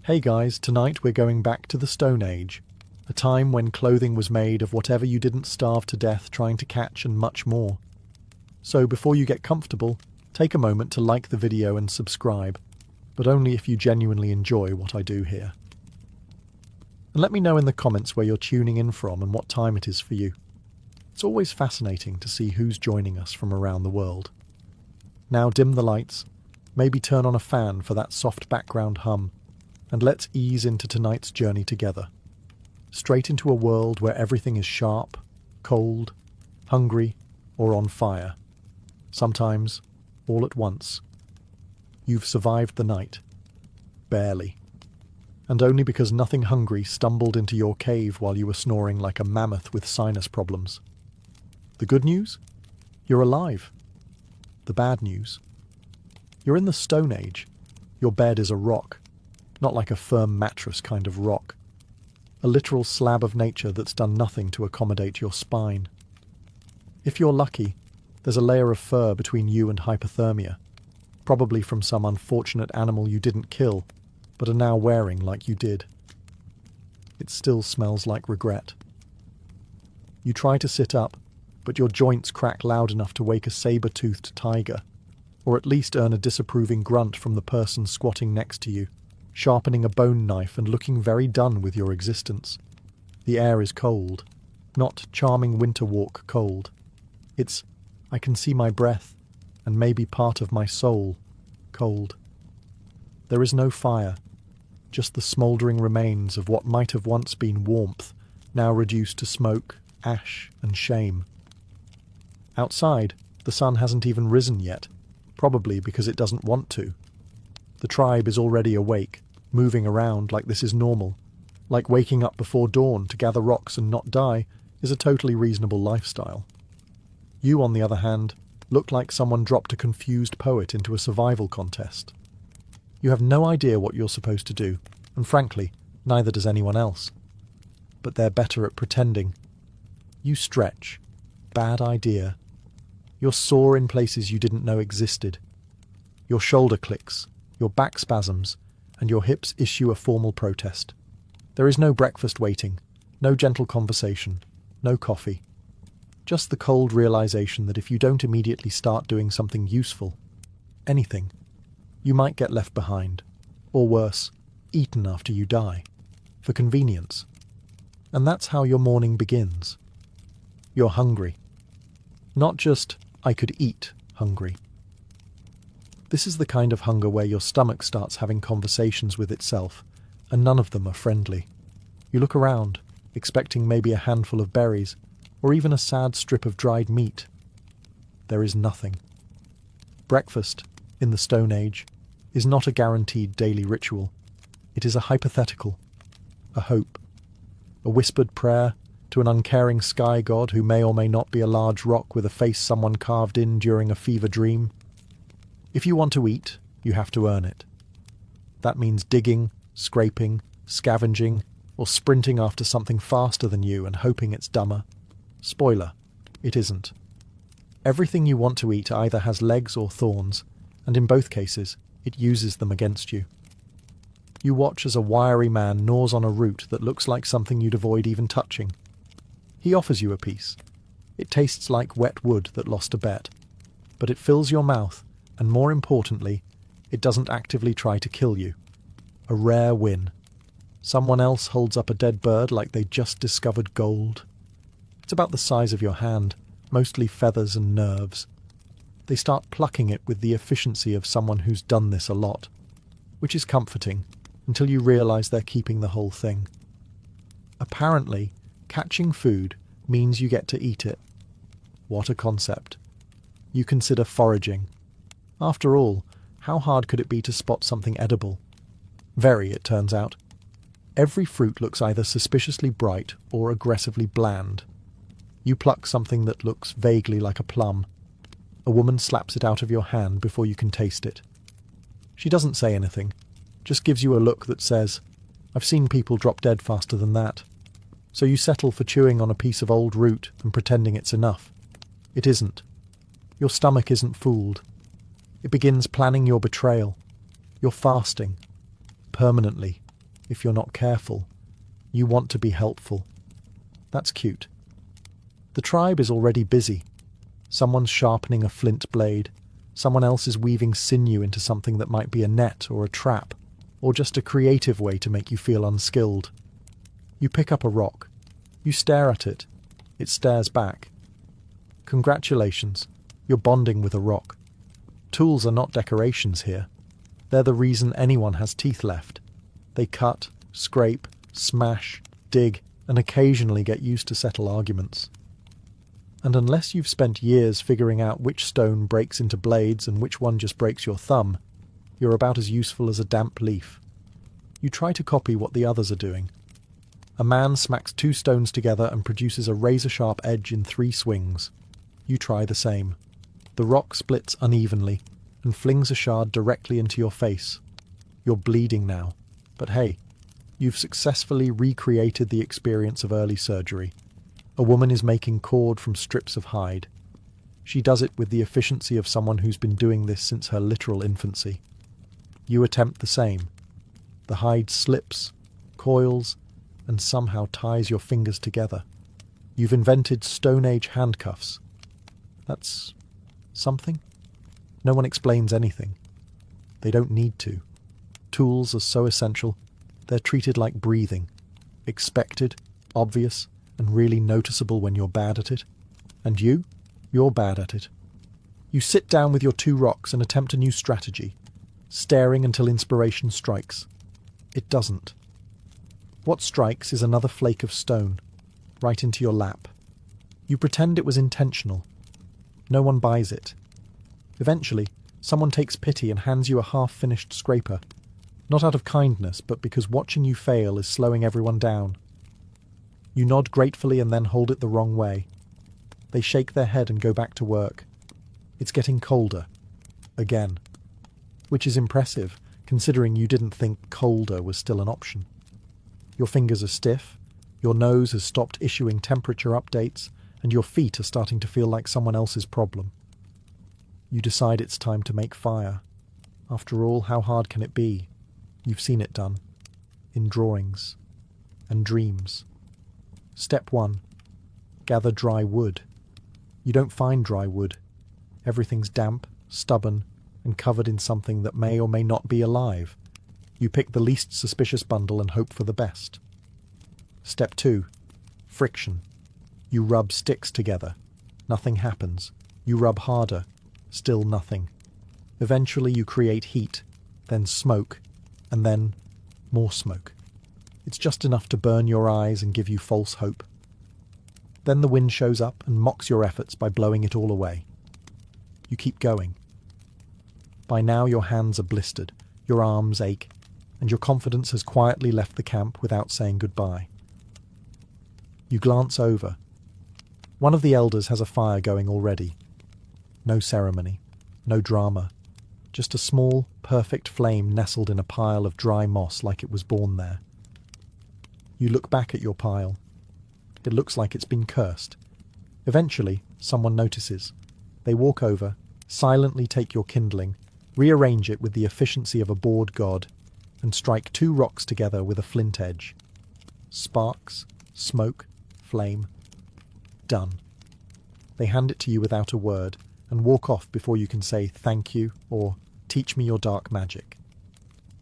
Hey guys, tonight we're going back to the Stone Age, a time when clothing was made of whatever you didn't starve to death trying to catch and much more. So before you get comfortable, take a moment to like the video and subscribe, but only if you genuinely enjoy what I do here. And let me know in the comments where you're tuning in from and what time it is for you. It's always fascinating to see who's joining us from around the world. Now dim the lights, maybe turn on a fan for that soft background hum, and let's ease into tonight's journey together. Straight into a world where everything is sharp, cold, hungry, or on fire. Sometimes, all at once. You've survived the night. Barely. And only because nothing hungry stumbled into your cave while you were snoring like a mammoth with sinus problems. The good news? You're alive. The bad news? You're in the Stone Age. Your bed is a rock. Not like a firm mattress kind of rock. A literal slab of nature that's done nothing to accommodate your spine. If you're lucky, there's a layer of fur between you and hypothermia, probably from some unfortunate animal you didn't kill, but are now wearing like you did. It still smells like regret. You try to sit up, but your joints crack loud enough to wake a saber-toothed tiger, or at least earn a disapproving grunt from the person squatting next to you, sharpening a bone knife and looking very done with your existence. The air is cold, not charming winter walk cold. It's, I can see my breath, and maybe part of my soul, cold. There is no fire, just the smouldering remains of what might have once been warmth, now reduced to smoke, ash, and shame. Outside, the sun hasn't even risen yet, probably because it doesn't want to. The tribe is already awake, moving around like this is normal, like waking up before dawn to gather rocks and not die is a totally reasonable lifestyle. You, on the other hand, look like someone dropped a confused poet into a survival contest. You have no idea what you're supposed to do, and frankly, neither does anyone else. But they're better at pretending. You stretch. Bad idea. You're sore in places you didn't know existed. Your shoulder clicks, your back spasms, and your hips issue a formal protest. There is no breakfast waiting, no gentle conversation, no coffee. Just the cold realization that if you don't immediately start doing something useful, anything, you might get left behind, or worse, eaten after you die, for convenience. And that's how your morning begins. You're hungry. Not just, I could eat, hungry. This is the kind of hunger where your stomach starts having conversations with itself, and none of them are friendly. You look around, expecting maybe a handful of berries, or even a sad strip of dried meat. There is nothing. Breakfast, in the Stone Age, is not a guaranteed daily ritual. It is a hypothetical, a hope, a whispered prayer to an uncaring sky god who may or may not be a large rock with a face someone carved in during a fever dream. If you want to eat, you have to earn it. That means digging, scraping, scavenging, or sprinting after something faster than you and hoping it's dumber. Spoiler, it isn't. Everything you want to eat either has legs or thorns, and in both cases, it uses them against you. You watch as a wiry man gnaws on a root that looks like something you'd avoid even touching. He offers you a piece. It tastes like wet wood that lost a bet, but it fills your mouth, and more importantly, it doesn't actively try to kill you. A rare win. Someone else holds up a dead bird like they just discovered gold. It's about the size of your hand, mostly feathers and nerves. They start plucking it with the efficiency of someone who's done this a lot, which is comforting until you realize they're keeping the whole thing. Apparently, catching food means you get to eat it. What a concept. You consider foraging. After all, how hard could it be to spot something edible? Very, it turns out. Every fruit looks either suspiciously bright or aggressively bland. You pluck something that looks vaguely like a plum. A woman slaps it out of your hand before you can taste it. She doesn't say anything, just gives you a look that says, I've seen people drop dead faster than that. So you settle for chewing on a piece of old root and pretending it's enough. It isn't. Your stomach isn't fooled. It begins planning your betrayal. You're fasting. Permanently. if you're not careful. You want to be helpful. That's cute. The tribe is already busy. Someone's sharpening a flint blade. Someone else is weaving sinew into something that might be a net or a trap, or just a creative way to make you feel unskilled. You pick up a rock. You stare at it. It stares back. Congratulations, you're bonding with a rock. Tools are not decorations here. They're the reason anyone has teeth left. They cut, scrape, smash, dig, and occasionally get used to settle arguments. And unless you've spent years figuring out which stone breaks into blades and which one just breaks your thumb, you're about as useful as a damp leaf. You try to copy what the others are doing. A man smacks 2 stones together and produces a razor-sharp edge in 3 swings. You try the same. The rock splits unevenly and flings a shard directly into your face. You're bleeding now, but hey, you've successfully recreated the experience of early surgery. A woman is making cord from strips of hide. She does it with the efficiency of someone who's been doing this since her literal infancy. You attempt the same. The hide slips, coils, and somehow ties your fingers together. You've invented Stone Age handcuffs. That's something? No one explains anything. They don't need to. Tools are so essential, they're treated like breathing. Expected, obvious, and really noticeable when you're bad at it. And you're bad at it. You sit down with your 2 rocks and attempt a new strategy, staring until inspiration strikes. It doesn't. What strikes is another flake of stone, right into your lap. You pretend it was intentional. No one buys it. Eventually, someone takes pity and hands you a half-finished scraper, not out of kindness, but because watching you fail is slowing everyone down. You nod gratefully and then hold it the wrong way. They shake their head and go back to work. It's getting colder. Again. Which is impressive, considering you didn't think colder was still an option. Your fingers are stiff, your nose has stopped issuing temperature updates, and your feet are starting to feel like someone else's problem. You decide it's time to make fire. After all, how hard can it be? You've seen it done. In drawings. And dreams. Step 1. Gather dry wood. You don't find dry wood. Everything's damp, stubborn, and covered in something that may or may not be alive. You pick the least suspicious bundle and hope for the best. Step 2. Friction. You rub sticks together. Nothing happens. You rub harder. Still nothing. Eventually you create heat, then smoke, and then more smoke. It's just enough to burn your eyes and give you false hope. Then the wind shows up and mocks your efforts by blowing it all away. You keep going. By now your hands are blistered, your arms ache, and your confidence has quietly left the camp without saying goodbye. You glance over. One of the elders has a fire going already. No ceremony, no drama, just a small, perfect flame nestled in a pile of dry moss like it was born there. You look back at your pile. It looks like it's been cursed. Eventually, someone notices. They walk over, silently take your kindling, rearrange it with the efficiency of a bored god, and strike 2 rocks together with a flint edge. Sparks, smoke, flame. Done. They hand it to you without a word, and walk off before you can say thank you or teach me your dark magic.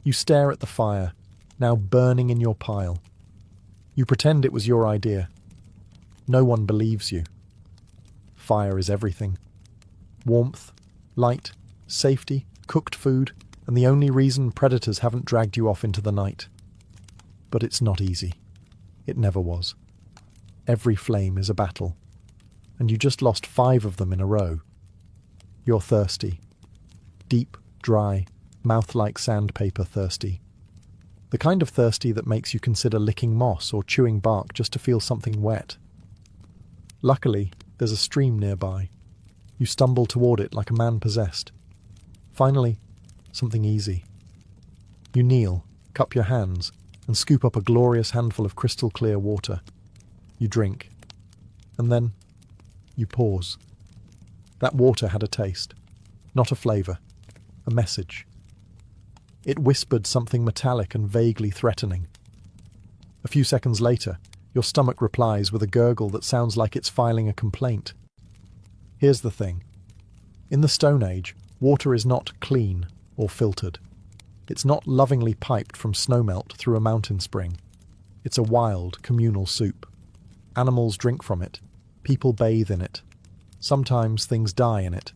You stare at the fire, now burning in your pile. You pretend it was your idea. No one believes you. Fire is everything. Warmth, light, safety, cooked food, and the only reason predators haven't dragged you off into the night. But it's not easy. It never was. Every flame is a battle, and you just lost 5 of them in a row. You're thirsty. Deep, dry, mouth-like sandpaper thirsty. The kind of thirsty that makes you consider licking moss or chewing bark just to feel something wet. Luckily, there's a stream nearby. You stumble toward it like a man possessed. Finally, something easy. You kneel, cup your hands, and scoop up a glorious handful of crystal-clear water. You drink. And then, you pause. That water had a taste. Not a flavour. A message. It whispered something metallic and vaguely threatening. A few seconds later, your stomach replies with a gurgle that sounds like it's filing a complaint. Here's the thing. In the Stone Age, water is not clean or filtered. It's not lovingly piped from snowmelt through a mountain spring. It's a wild, communal soup. Animals drink from it. People bathe in it. Sometimes things die in it.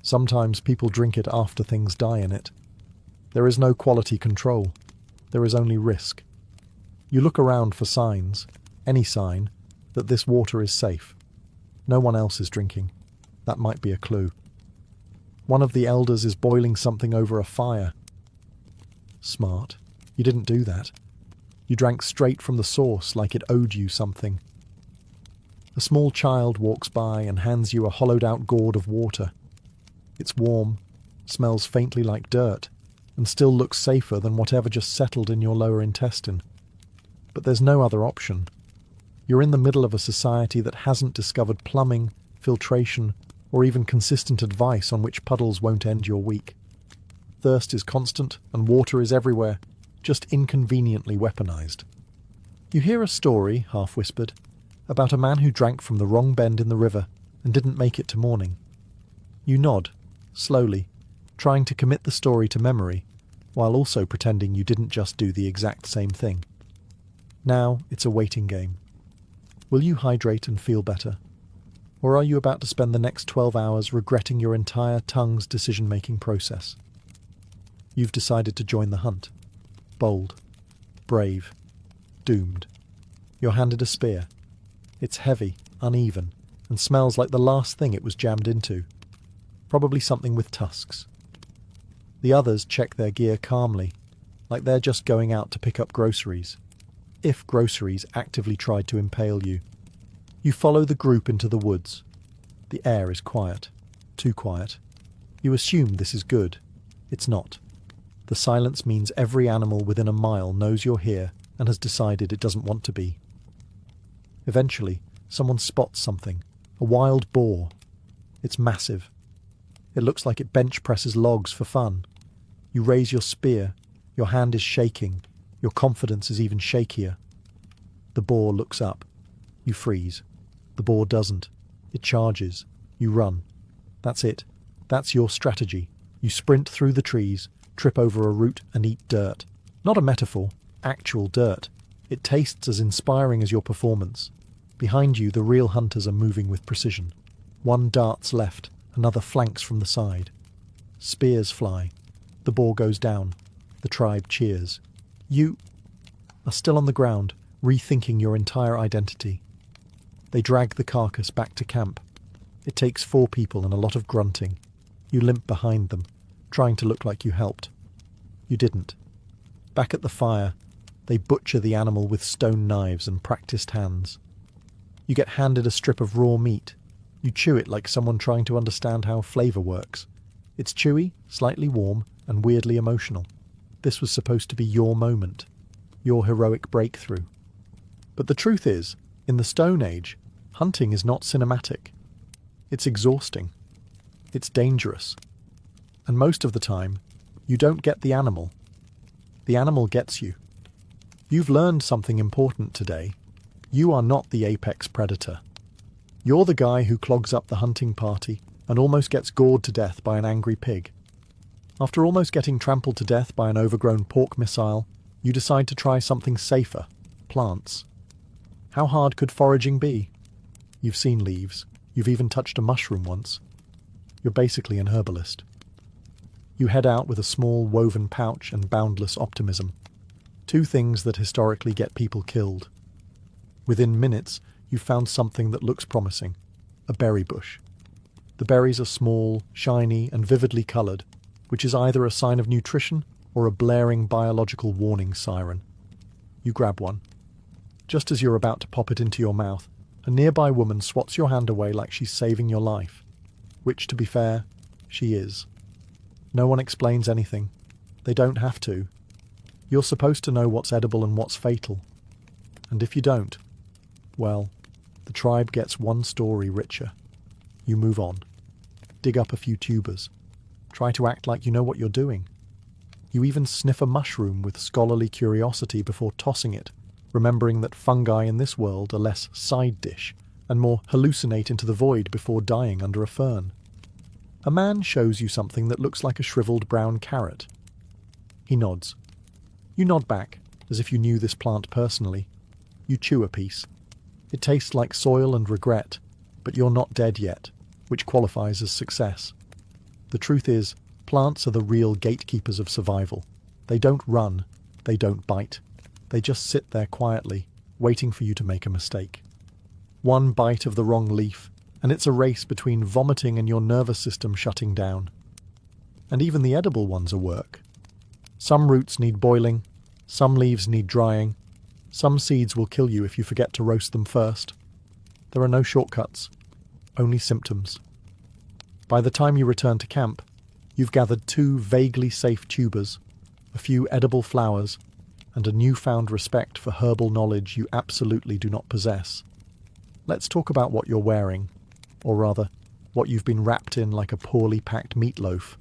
Sometimes people drink it after things die in it. There is no quality control. There is only risk. You look around for signs, any sign, that this water is safe. No one else is drinking. That might be a clue. One of the elders is boiling something over a fire. Smart. You didn't do that. You drank straight from the source like it owed you something. A small child walks by and hands you a hollowed-out gourd of water. It's warm, smells faintly like dirt, and still looks safer than whatever just settled in your lower intestine. But there's no other option. You're in the middle of a society that hasn't discovered plumbing, filtration, or even consistent advice on which puddles won't end your week. Thirst is constant and water is everywhere, just inconveniently weaponized. You hear a story, half-whispered, about a man who drank from the wrong bend in the river and didn't make it to morning. You nod, slowly, trying to commit the story to memory, while also pretending you didn't just do the exact same thing. Now it's a waiting game. Will you hydrate and feel better? Or are you about to spend the next 12 hours regretting your entire tongue's decision-making process? You've decided to join the hunt. Bold, brave, doomed. You're handed a spear. It's heavy, uneven, and smells like the last thing it was jammed into. Probably something with tusks. The others check their gear calmly, like they're just going out to pick up groceries. If groceries actively tried to impale you. You follow the group into the woods. The air is quiet. Too quiet. You assume this is good. It's not. The silence means every animal within a mile knows you're here and has decided it doesn't want to be. Eventually, someone spots something. A wild boar. It's massive. It looks like it bench presses logs for fun. You raise your spear. Your hand is shaking. Your confidence is even shakier. The boar looks up. You freeze. The boar doesn't. It charges. You run. That's it. That's your strategy. You sprint through the trees, trip over a root and eat dirt. Not a metaphor. Actual dirt. It tastes as inspiring as your performance. Behind you, the real hunters are moving with precision. One darts left, another flanks from the side. Spears fly. The boar goes down. The tribe cheers. You are still on the ground, rethinking your entire identity. They drag the carcass back to camp. It takes 4 people and a lot of grunting. You limp behind them, trying to look like you helped. You didn't. Back at the fire, they butcher the animal with stone knives and practiced hands. You get handed a strip of raw meat. You chew it like someone trying to understand how flavour works. It's chewy, slightly warm, and weirdly emotional. This was supposed to be your moment, your heroic breakthrough. But the truth is, in the Stone Age, hunting is not cinematic. It's exhausting. It's dangerous. And most of the time, you don't get the animal. The animal gets you. You've learned something important today. You are not the apex predator. You're the guy who clogs up the hunting party and almost gets gored to death by an angry pig. After almost getting trampled to death by an overgrown pork missile, you decide to try something safer, plants. How hard could foraging be? You've seen leaves. You've even touched a mushroom once. You're basically an herbalist. You head out with a small woven pouch and boundless optimism. 2 things that historically get people killed. Within minutes, you've found something that looks promising. A berry bush. The berries are small, shiny, and vividly coloured, which is either a sign of nutrition or a blaring biological warning siren. You grab one. Just as you're about to pop it into your mouth, a nearby woman swats your hand away like she's saving your life. Which, to be fair, she is. No one explains anything. They don't have to. You're supposed to know what's edible and what's fatal. And if you don't, well, the tribe gets one story richer. You move on. Dig up a few tubers. Try to act like you know what you're doing. You even sniff a mushroom with scholarly curiosity before tossing it, remembering that fungi in this world are less side dish and more hallucinate into the void before dying under a fern. A man shows you something that looks like a shriveled brown carrot. He nods. You nod back, as if you knew this plant personally. You chew a piece. It tastes like soil and regret, but you're not dead yet, which qualifies as success. The truth is, plants are the real gatekeepers of survival. They don't run, they don't bite. They just sit there quietly, waiting for you to make a mistake. One bite of the wrong leaf, and it's a race between vomiting and your nervous system shutting down. And even the edible ones are work. Some roots need boiling, some leaves need drying, some seeds will kill you if you forget to roast them first. There are no shortcuts, only symptoms. By the time you return to camp, you've gathered 2 vaguely safe tubers, a few edible flowers, and a newfound respect for herbal knowledge you absolutely do not possess. Let's talk about what you're wearing, or rather, what you've been wrapped in like a poorly packed meatloaf.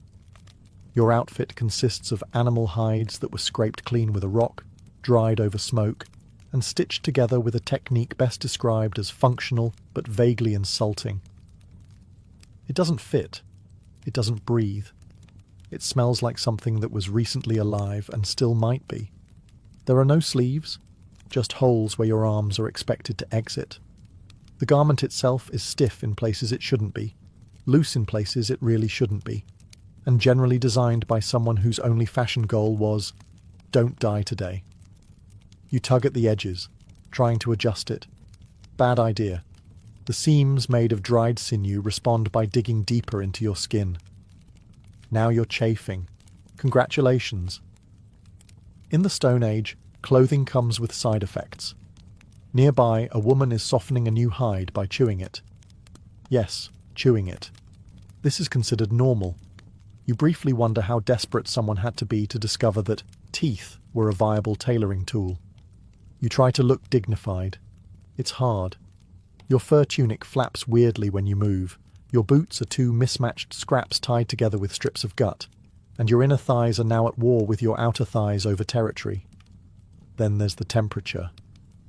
Your outfit consists of animal hides that were scraped clean with a rock, dried over smoke, and stitched together with a technique best described as functional but vaguely insulting. It doesn't fit. It doesn't breathe. It smells like something that was recently alive and still might be. There are no sleeves, just holes where your arms are expected to exit. The garment itself is stiff in places it shouldn't be, loose in places it really shouldn't be, and generally designed by someone whose only fashion goal was, "Don't die today." You tug at the edges, trying to adjust it. Bad idea. The seams made of dried sinew respond by digging deeper into your skin. Now you're chafing. Congratulations. In the Stone Age, clothing comes with side effects. Nearby, a woman is softening a new hide by chewing it. Yes, chewing it. This is considered normal. You briefly wonder how desperate someone had to be to discover that teeth were a viable tailoring tool. You try to look dignified. It's hard. Your fur tunic flaps weirdly when you move. Your boots are 2 mismatched scraps tied together with strips of gut, and your inner thighs are now at war with your outer thighs over territory. Then there's the temperature.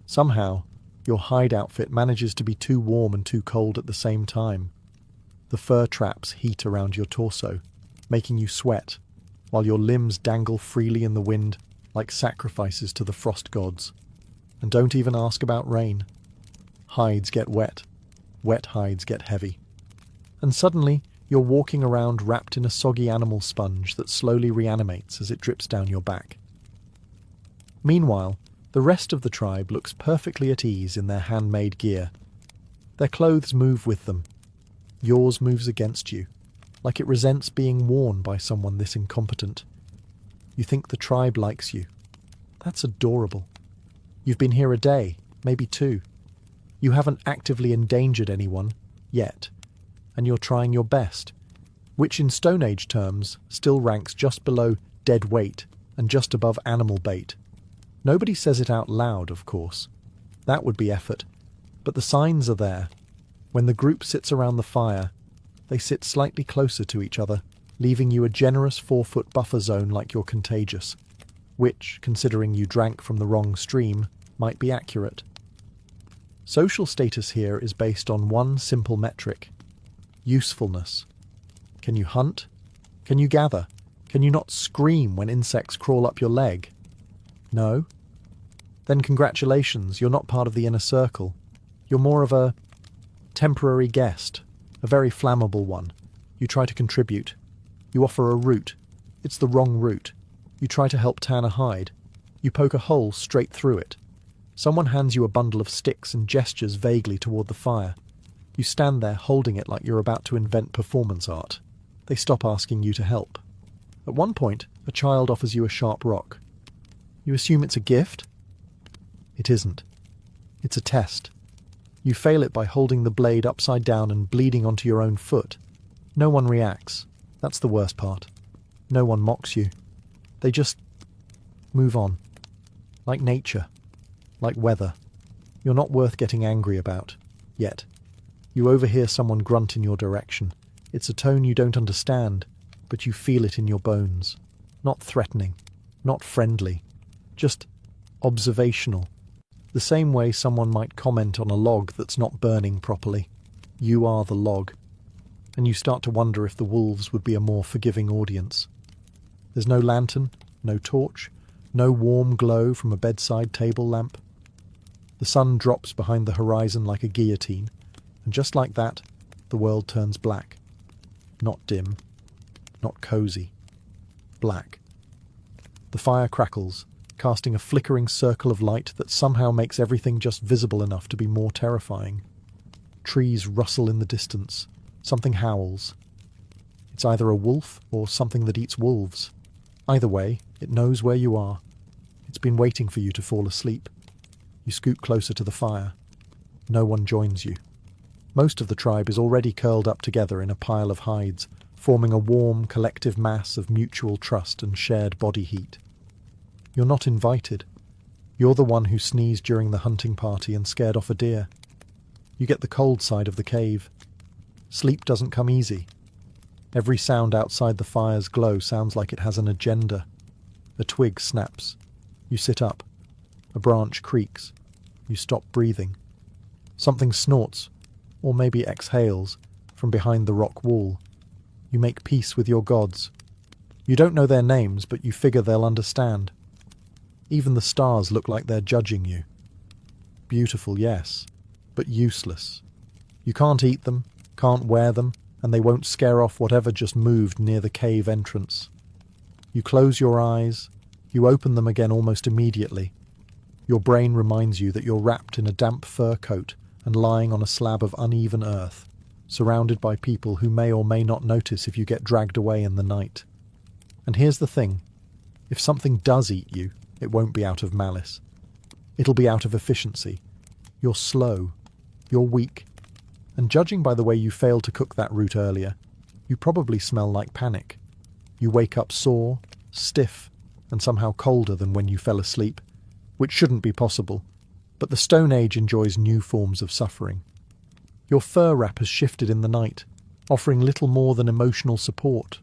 Somehow, your hide outfit manages to be too warm and too cold at the same time. The fur traps heat around your torso, making you sweat, while your limbs dangle freely in the wind like sacrifices to the frost gods. And don't even ask about rain. Hides get wet. Wet hides get heavy. And suddenly, you're walking around wrapped in a soggy animal sponge that slowly reanimates as it drips down your back. Meanwhile, the rest of the tribe looks perfectly at ease in their handmade gear. Their clothes move with them. Yours moves against you, like it resents being worn by someone this incompetent. You think the tribe likes you. That's adorable. You've been here a day, maybe 2. You haven't actively endangered anyone, yet, and you're trying your best, which in Stone Age terms still ranks just below dead weight and just above animal bait. Nobody says it out loud, of course. That would be effort, but the signs are there. When the group sits around the fire, they sit slightly closer to each other, leaving you a generous 4-foot buffer zone like you're contagious, which, considering you drank from the wrong stream, might be accurate. Social status here is based on one simple metric: usefulness. Can you hunt? Can you gather? Can you not scream when insects crawl up your leg? No? Then congratulations, you're not part of the inner circle. You're more of a temporary guest, a very flammable one. You try to contribute. You offer a route. It's the wrong route. You try to help tan a hide. You poke a hole straight through it. Someone hands you a bundle of sticks and gestures vaguely toward the fire. You stand there holding it like you're about to invent performance art. They stop asking you to help. At one point, a child offers you a sharp rock. You assume it's a gift? It isn't. It's a test. You fail it by holding the blade upside down and bleeding onto your own foot. No one reacts. That's the worst part. No one mocks you. They just move on. Like nature. Like weather. You're not worth getting angry about. Yet. You overhear someone grunt in your direction. It's a tone you don't understand, but you feel it in your bones. Not threatening, not friendly, just observational. The same way someone might comment on a log that's not burning properly. You are the log. And you start to wonder if the wolves would be a more forgiving audience. There's no lantern, no torch, no warm glow from a bedside table lamp. The sun drops behind the horizon like a guillotine, and just like that, the world turns black. Not dim, not cosy. Black. The fire crackles, casting a flickering circle of light that somehow makes everything just visible enough to be more terrifying. Trees rustle in the distance. Something howls. It's either a wolf or something that eats wolves. Either way, it knows where you are. It's been waiting for you to fall asleep. You scoot closer to the fire. No one joins you. Most of the tribe is already curled up together in a pile of hides, forming a warm, collective mass of mutual trust and shared body heat. You're not invited. You're the one who sneezed during the hunting party and scared off a deer. You get the cold side of the cave. Sleep doesn't come easy. Every sound outside the fire's glow sounds like it has an agenda. A twig snaps. You sit up. A branch creaks. You stop breathing. Something snorts, or maybe exhales, from behind the rock wall. You make peace with your gods. You don't know their names, but you figure they'll understand. Even the stars look like they're judging you. Beautiful, yes, but useless. You can't eat them, can't wear them, and they won't scare off whatever just moved near the cave entrance. You close your eyes, you open them again almost immediately. Your brain reminds you that you're wrapped in a damp fur coat and lying on a slab of uneven earth, surrounded by people who may or may not notice if you get dragged away in the night. And here's the thing. If something does eat you, it won't be out of malice. It'll be out of efficiency. You're slow. You're weak. And judging by the way you failed to cook that root earlier, you probably smell like panic. You wake up sore, stiff, and somehow colder than when you fell asleep, which shouldn't be possible, but the Stone Age enjoys new forms of suffering. Your fur wrap has shifted in the night, offering little more than emotional support.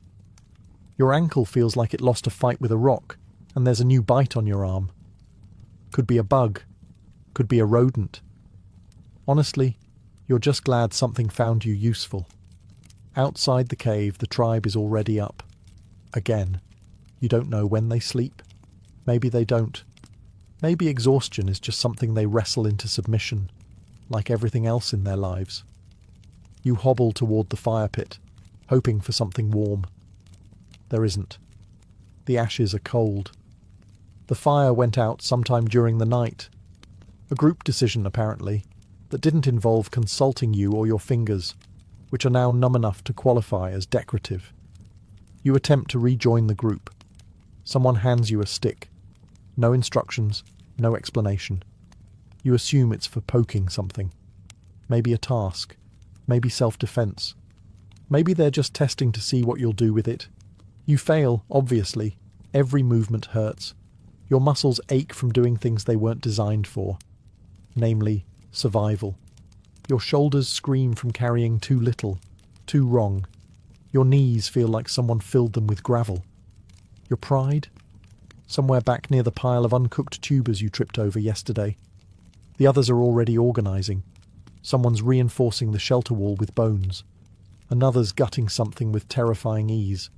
Your ankle feels like it lost a fight with a rock, and there's a new bite on your arm. Could be a bug. Could be a rodent. Honestly, you're just glad something found you useful. Outside the cave, the tribe is already up. Again. You don't know when they sleep. Maybe they don't. Maybe exhaustion is just something they wrestle into submission, like everything else in their lives. You hobble toward the fire pit, hoping for something warm. There isn't. The ashes are cold. The fire went out sometime during the night. A group decision, apparently, that didn't involve consulting you or your fingers, which are now numb enough to qualify as decorative. You attempt to rejoin the group. Someone hands you a stick. No instructions, no explanation. You assume it's for poking something. Maybe a task. Maybe self-defense. Maybe they're just testing to see what you'll do with it. You fail, obviously. Every movement hurts. Your muscles ache from doing things they weren't designed for. Namely, survival. Your shoulders scream from carrying too little, too wrong. Your knees feel like someone filled them with gravel. Your pride? Somewhere back near the pile of uncooked tubers you tripped over yesterday. The others are already organising. Someone's reinforcing the shelter wall with bones. Another's gutting something with terrifying ease.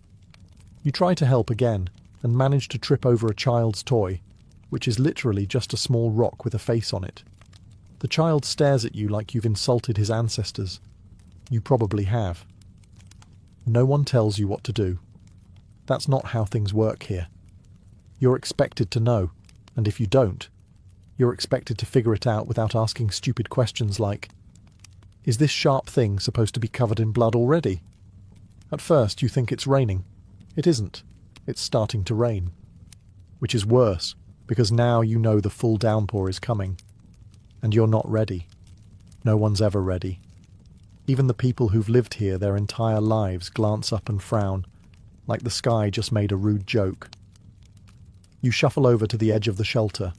You try to help again, and manage to trip over a child's toy, which is literally just a small rock with a face on it. The child stares at you like you've insulted his ancestors. You probably have. No one tells you what to do. That's not how things work here. You're expected to know, and if you don't, you're expected to figure it out without asking stupid questions like, is this sharp thing supposed to be covered in blood already? At first you think it's raining. It isn't. It's starting to rain. Which is worse, because now you know the full downpour is coming. And you're not ready. No one's ever ready. Even the people who've lived here their entire lives glance up and frown, like the sky just made a rude joke. You shuffle over to the edge of the shelter.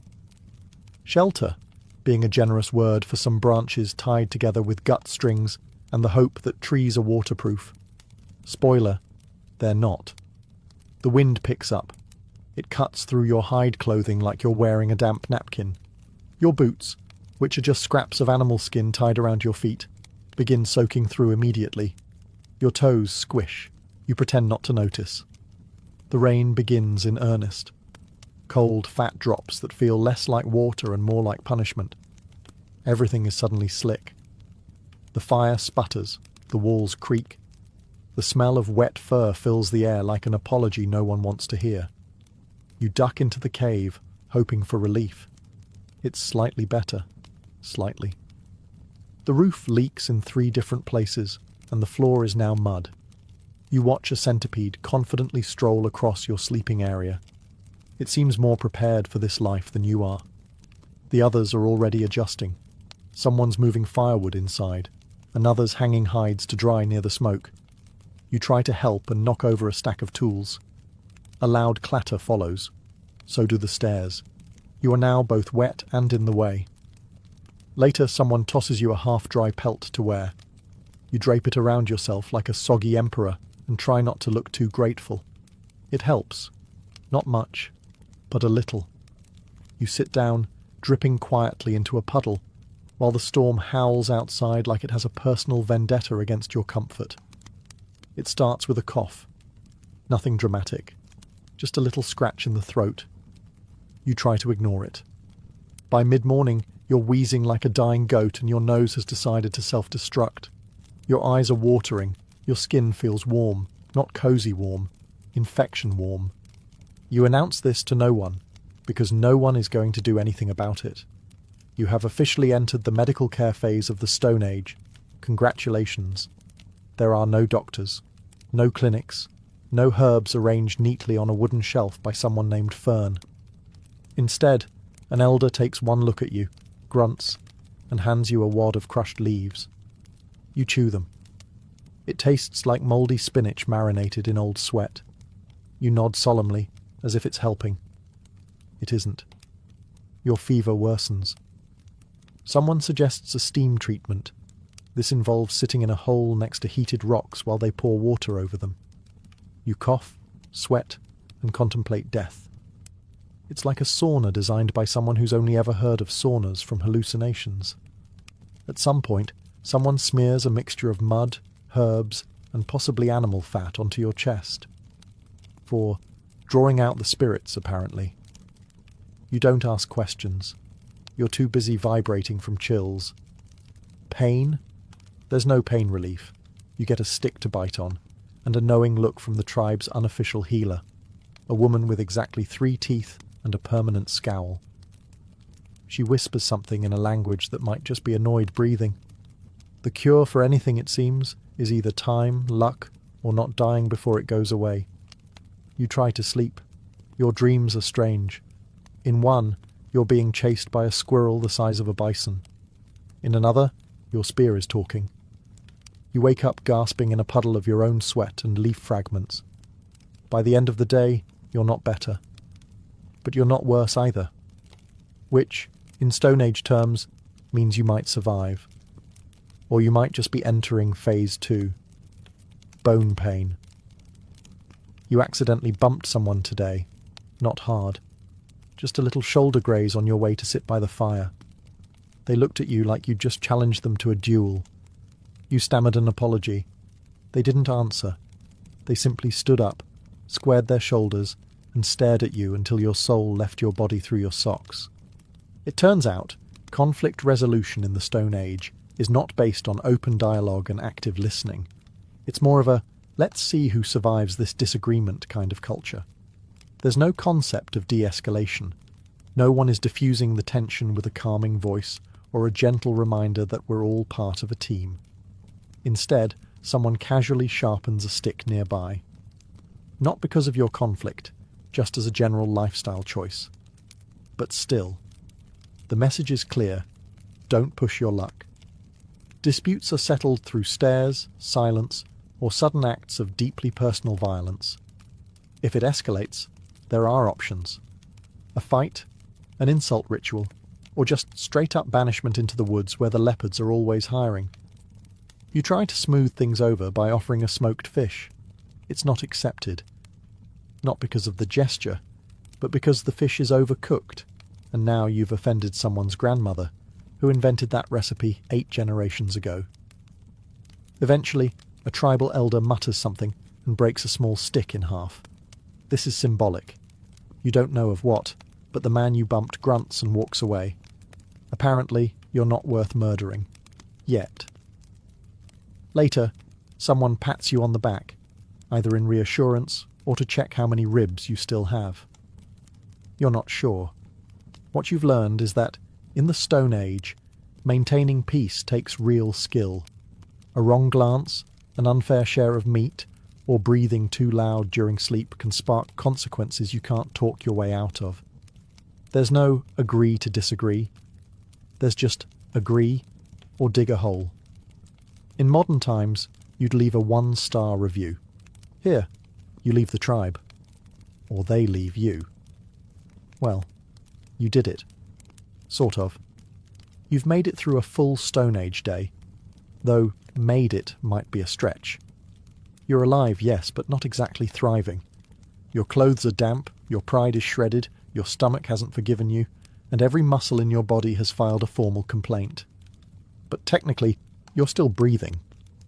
Shelter, being a generous word for some branches tied together with gut strings and the hope that trees are waterproof. Spoiler, they're not. The wind picks up. It cuts through your hide clothing like you're wearing a damp napkin. Your boots, which are just scraps of animal skin tied around your feet, begin soaking through immediately. Your toes squish. You pretend not to notice. The rain begins in earnest. Cold, fat drops that feel less like water and more like punishment. Everything is suddenly slick. The fire sputters. The walls creak. The smell of wet fur fills the air like an apology no one wants to hear. You duck into the cave, hoping for relief. It's slightly better. Slightly. The roof leaks in 3 different places, and the floor is now mud. You watch a centipede confidently stroll across your sleeping area. It seems more prepared for this life than you are. The others are already adjusting. Someone's moving firewood inside. Another's hanging hides to dry near the smoke. You try to help and knock over a stack of tools. A loud clatter follows. So do the stairs. You are now both wet and in the way. Later, someone tosses you a half-dry pelt to wear. You drape it around yourself like a soggy emperor and try not to look too grateful. It helps. Not much, but a little. You sit down, dripping quietly into a puddle, while the storm howls outside like it has a personal vendetta against your comfort. It starts with a cough. Nothing dramatic. Just a little scratch in the throat. You try to ignore it. By mid-morning, you're wheezing like a dying goat and your nose has decided to self-destruct. Your eyes are watering. Your skin feels warm, not cozy warm, infection warm. You announce this to no one, because no one is going to do anything about it. You have officially entered the medical care phase of the Stone Age. Congratulations. There are no doctors, no clinics, no herbs arranged neatly on a wooden shelf by someone named Fern. Instead, an elder takes one look at you, grunts, and hands you a wad of crushed leaves. You chew them. It tastes like mouldy spinach marinated in old sweat. You nod solemnly, as if it's helping. It isn't. Your fever worsens. Someone suggests a steam treatment. This involves sitting in a hole next to heated rocks while they pour water over them. You cough, sweat, and contemplate death. It's like a sauna designed by someone who's only ever heard of saunas from hallucinations. At some point, someone smears a mixture of mud, herbs, and possibly animal fat onto your chest. For drawing out the spirits, apparently. You don't ask questions. You're too busy vibrating from chills. Pain? There's no pain relief. You get a stick to bite on, and a knowing look from the tribe's unofficial healer, a woman with exactly 3 teeth and a permanent scowl. She whispers something in a language that might just be annoyed breathing. The cure for anything, it seems, is either time, luck, or not dying before it goes away. You try to sleep. Your dreams are strange. In one, you're being chased by a squirrel the size of a bison. In another, your spear is talking. You wake up gasping in a puddle of your own sweat and leaf fragments. By the end of the day, you're not better. But you're not worse either. Which, in Stone Age terms, means you might survive. Or you might just be entering Phase 2. Bone pain. You accidentally bumped someone today. Not hard. Just a little shoulder graze on your way to sit by the fire. They looked at you like you'd just challenged them to a duel. You stammered an apology. They didn't answer. They simply stood up, squared their shoulders, and stared at you until your soul left your body through your socks. It turns out, conflict resolution in the Stone Age is not based on open dialogue and active listening. It's more of a, let's see who survives this disagreement kind of culture. There's no concept of de-escalation. No one is diffusing the tension with a calming voice or a gentle reminder that we're all part of a team. Instead, someone casually sharpens a stick nearby. Not because of your conflict, just as a general lifestyle choice. But still, the message is clear. Don't push your luck. Disputes are settled through stares, silence, or sudden acts of deeply personal violence. If it escalates, there are options. A fight, an insult ritual, or just straight-up banishment into the woods where the leopards are always hiring. You try to smooth things over by offering a smoked fish. It's not accepted. not because of the gesture, but because the fish is overcooked, and now you've offended someone's grandmother, who invented that recipe 8 generations ago. Eventually, a tribal elder mutters something and breaks a small stick in half. This is symbolic. You don't know of what, but the man you bumped grunts and walks away. Apparently, you're not worth murdering. Yet. Later, someone pats you on the back, either in reassurance or to check how many ribs you still have. You're not sure. What you've learned is that, in the Stone Age, maintaining peace takes real skill. A wrong glance, an unfair share of meat, or breathing too loud during sleep can spark consequences you can't talk your way out of. There's no agree to disagree. There's just agree or dig a hole. In modern times, you'd leave a 1-star review. Here, you leave the tribe. Or they leave you. Well, you did it. Sort of. You've made it through a full Stone Age day, though made it might be a stretch. You're alive, yes, but not exactly thriving. Your clothes are damp, your pride is shredded, your stomach hasn't forgiven you, and every muscle in your body has filed a formal complaint. But technically, you're still breathing,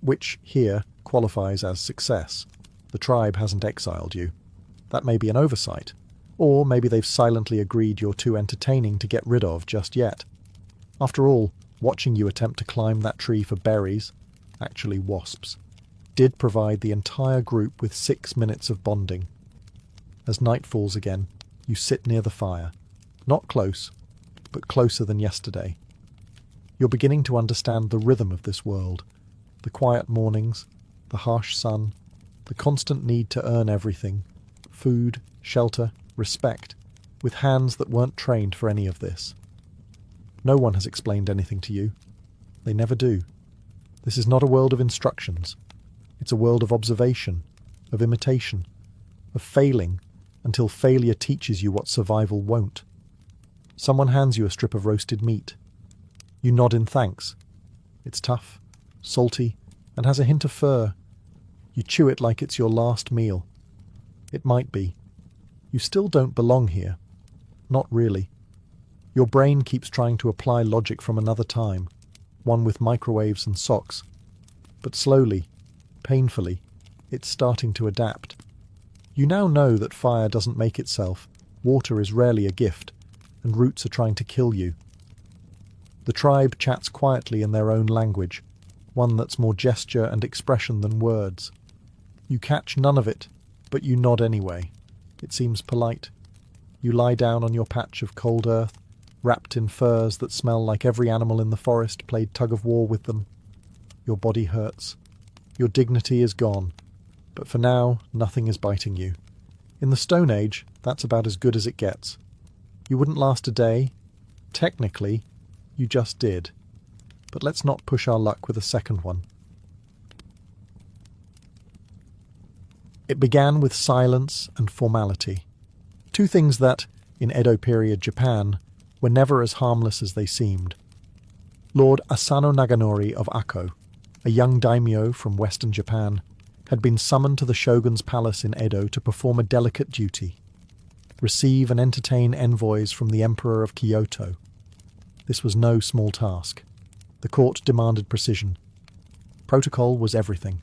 which, here, qualifies as success. The tribe hasn't exiled you. That may be an oversight, or maybe they've silently agreed you're too entertaining to get rid of just yet. After all, watching you attempt to climb that tree for berries, actually wasps, did provide the entire group with 6 minutes of bonding. As night falls again, you sit near the fire, not close, but closer than yesterday. You're beginning to understand the rhythm of this world, the quiet mornings, the harsh sun, the constant need to earn everything, food, shelter, respect, with hands that weren't trained for any of this. No one has explained anything to you. They never do. This is not a world of instructions. It's a world of observation, of imitation, of failing until failure teaches you what survival won't. Someone hands you a strip of roasted meat. You nod in thanks. It's tough, salty, and has a hint of fur. You chew it like it's your last meal. It might be. You still don't belong here. Not really. Your brain keeps trying to apply logic from another time, one with microwaves and socks. But slowly, painfully, it's starting to adapt. You now know that fire doesn't make itself, water is rarely a gift, and roots are trying to kill you. The tribe chats quietly in their own language, one that's more gesture and expression than words. You catch none of it, but you nod anyway. It seems polite. You lie down on your patch of cold earth, wrapped in furs that smell like every animal in the forest played tug-of-war with them. Your body hurts. Your dignity is gone. But for now, nothing is biting you. In the Stone Age, that's about as good as it gets. You wouldn't last a day. Technically, you just did. But let's not push our luck with a second one. It began with silence and formality. Two things that, in Edo period Japan, were never as harmless as they seemed. Lord Asano Naganori of Akko, a young daimyo from western Japan, had been summoned to the shogun's palace in Edo to perform a delicate duty. Receive and entertain envoys from the Emperor of Kyoto. This was no small task. The court demanded precision. Protocol was everything.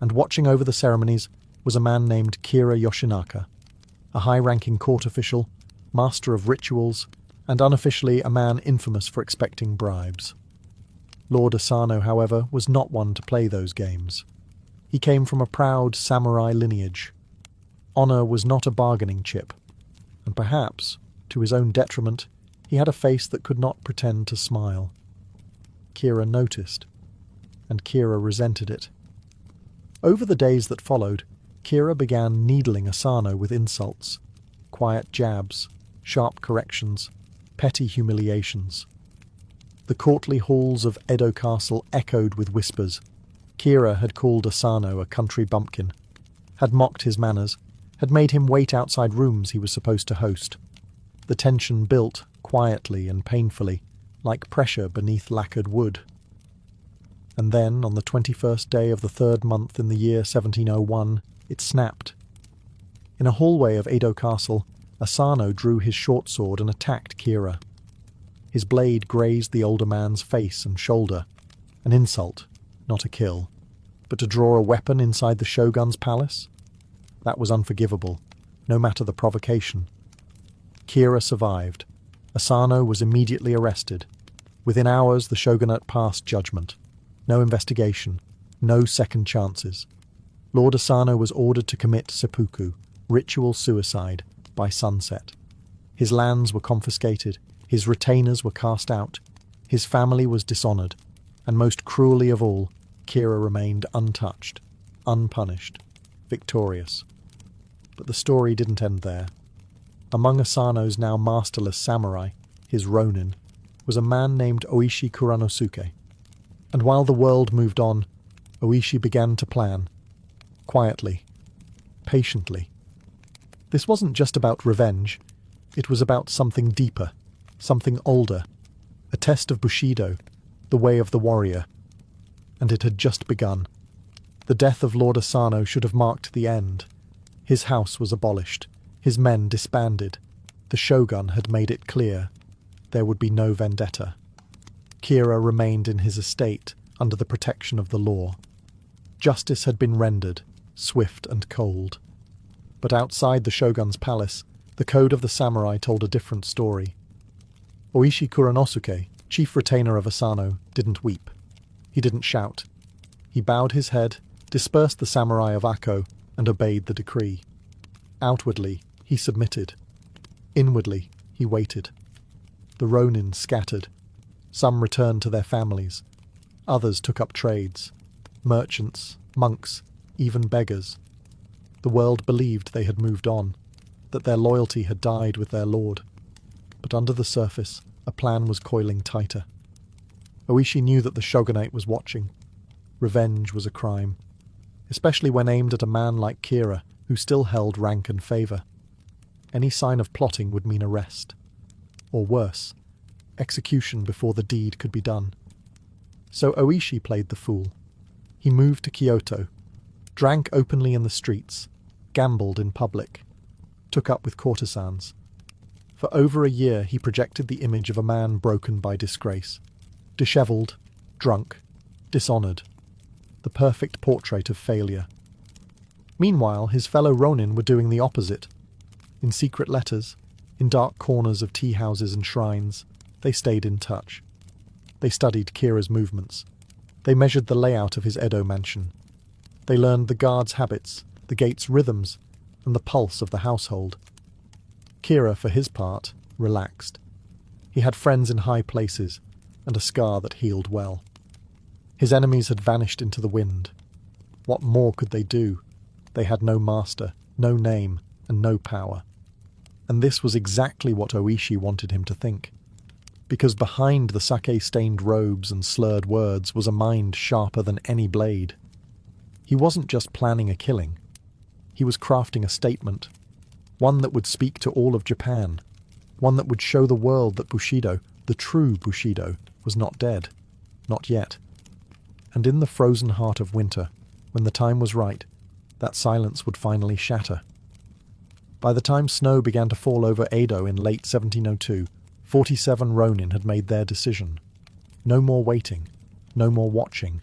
And watching over the ceremonies was a man named Kira Yoshinaka, a high-ranking court official, master of rituals, and unofficially a man infamous for expecting bribes. Lord Asano, however, was not one to play those games. He came from a proud samurai lineage. Honour was not a bargaining chip, and perhaps, to his own detriment, he had a face that could not pretend to smile. Kira noticed, and Kira resented it. Over the days that followed, Kira began needling Asano with insults, quiet jabs, sharp corrections, petty humiliations. The courtly halls of Edo Castle echoed with whispers. Kira had called Asano a country bumpkin, had mocked his manners, had made him wait outside rooms he was supposed to host. The tension built, quietly and painfully, like pressure beneath lacquered wood. And then, on the 21st day of the 3rd month in the year 1701, it snapped. In a hallway of Edo Castle, Asano drew his short sword and attacked Kira. His blade grazed the older man's face and shoulder. An insult, not a kill. But to draw a weapon inside the shogun's palace? That was unforgivable, no matter the provocation. Kira survived. Asano was immediately arrested. Within hours, the shogunate passed judgment. No investigation, no second chances. Lord Asano was ordered to commit seppuku, ritual suicide, by sunset. His lands were confiscated, his retainers were cast out, his family was dishonoured, and most cruelly of all, Kira remained untouched, unpunished, victorious. But the story didn't end there. Among Asano's now masterless samurai, his ronin, was a man named Oishi Kuranosuke. And while the world moved on, Oishi began to plan. Quietly. Patiently. This wasn't just about revenge. It was about something deeper, something older. A test of Bushido, the way of the warrior. And it had just begun. The death of Lord Asano should have marked the end. His house was abolished. His men disbanded. The shogun had made it clear. There would be no vendetta. Kira remained in his estate under the protection of the law. Justice had been rendered, swift and cold. But outside the shogun's palace, the code of the samurai told a different story. Oishi Kuranosuke, chief retainer of Asano, didn't weep. He didn't shout. He bowed his head, dispersed the samurai of Akko, and obeyed the decree. Outwardly, he submitted. Inwardly, he waited. The ronin scattered. Some returned to their families. Others took up trades. Merchants, monks, even beggars. The world believed they had moved on, that their loyalty had died with their lord. But under the surface, a plan was coiling tighter. Oishi knew that the shogunate was watching. Revenge was a crime, especially when aimed at a man like Kira, who still held rank and favour. Any sign of plotting would mean arrest. Or worse, execution before the deed could be done. So Oishi played the fool. He moved to Kyoto, drank openly in the streets, gambled in public, took up with courtesans. For over a year he projected the image of a man broken by disgrace, dishevelled, drunk, dishonoured, the perfect portrait of failure. Meanwhile, his fellow ronin were doing the opposite. In secret letters, in dark corners of tea-houses and shrines, they stayed in touch. They studied Kira's movements. They measured the layout of his Edo mansion. They learned the guards' habits, the gate's rhythms, and the pulse of the household. Kira, for his part, relaxed. He had friends in high places, and a scar that healed well. His enemies had vanished into the wind. What more could they do? They had no master, no name, and no power. And this was exactly what Oishi wanted him to think. Because behind the sake-stained robes and slurred words was a mind sharper than any blade. He wasn't just planning a killing. He was crafting a statement, one that would speak to all of Japan, one that would show the world that Bushido, the true Bushido, was not dead, not yet. And in the frozen heart of winter, when the time was right, that silence would finally shatter. By the time snow began to fall over Edo in late 1702, 47 ronin had made their decision. No more waiting, no more watching.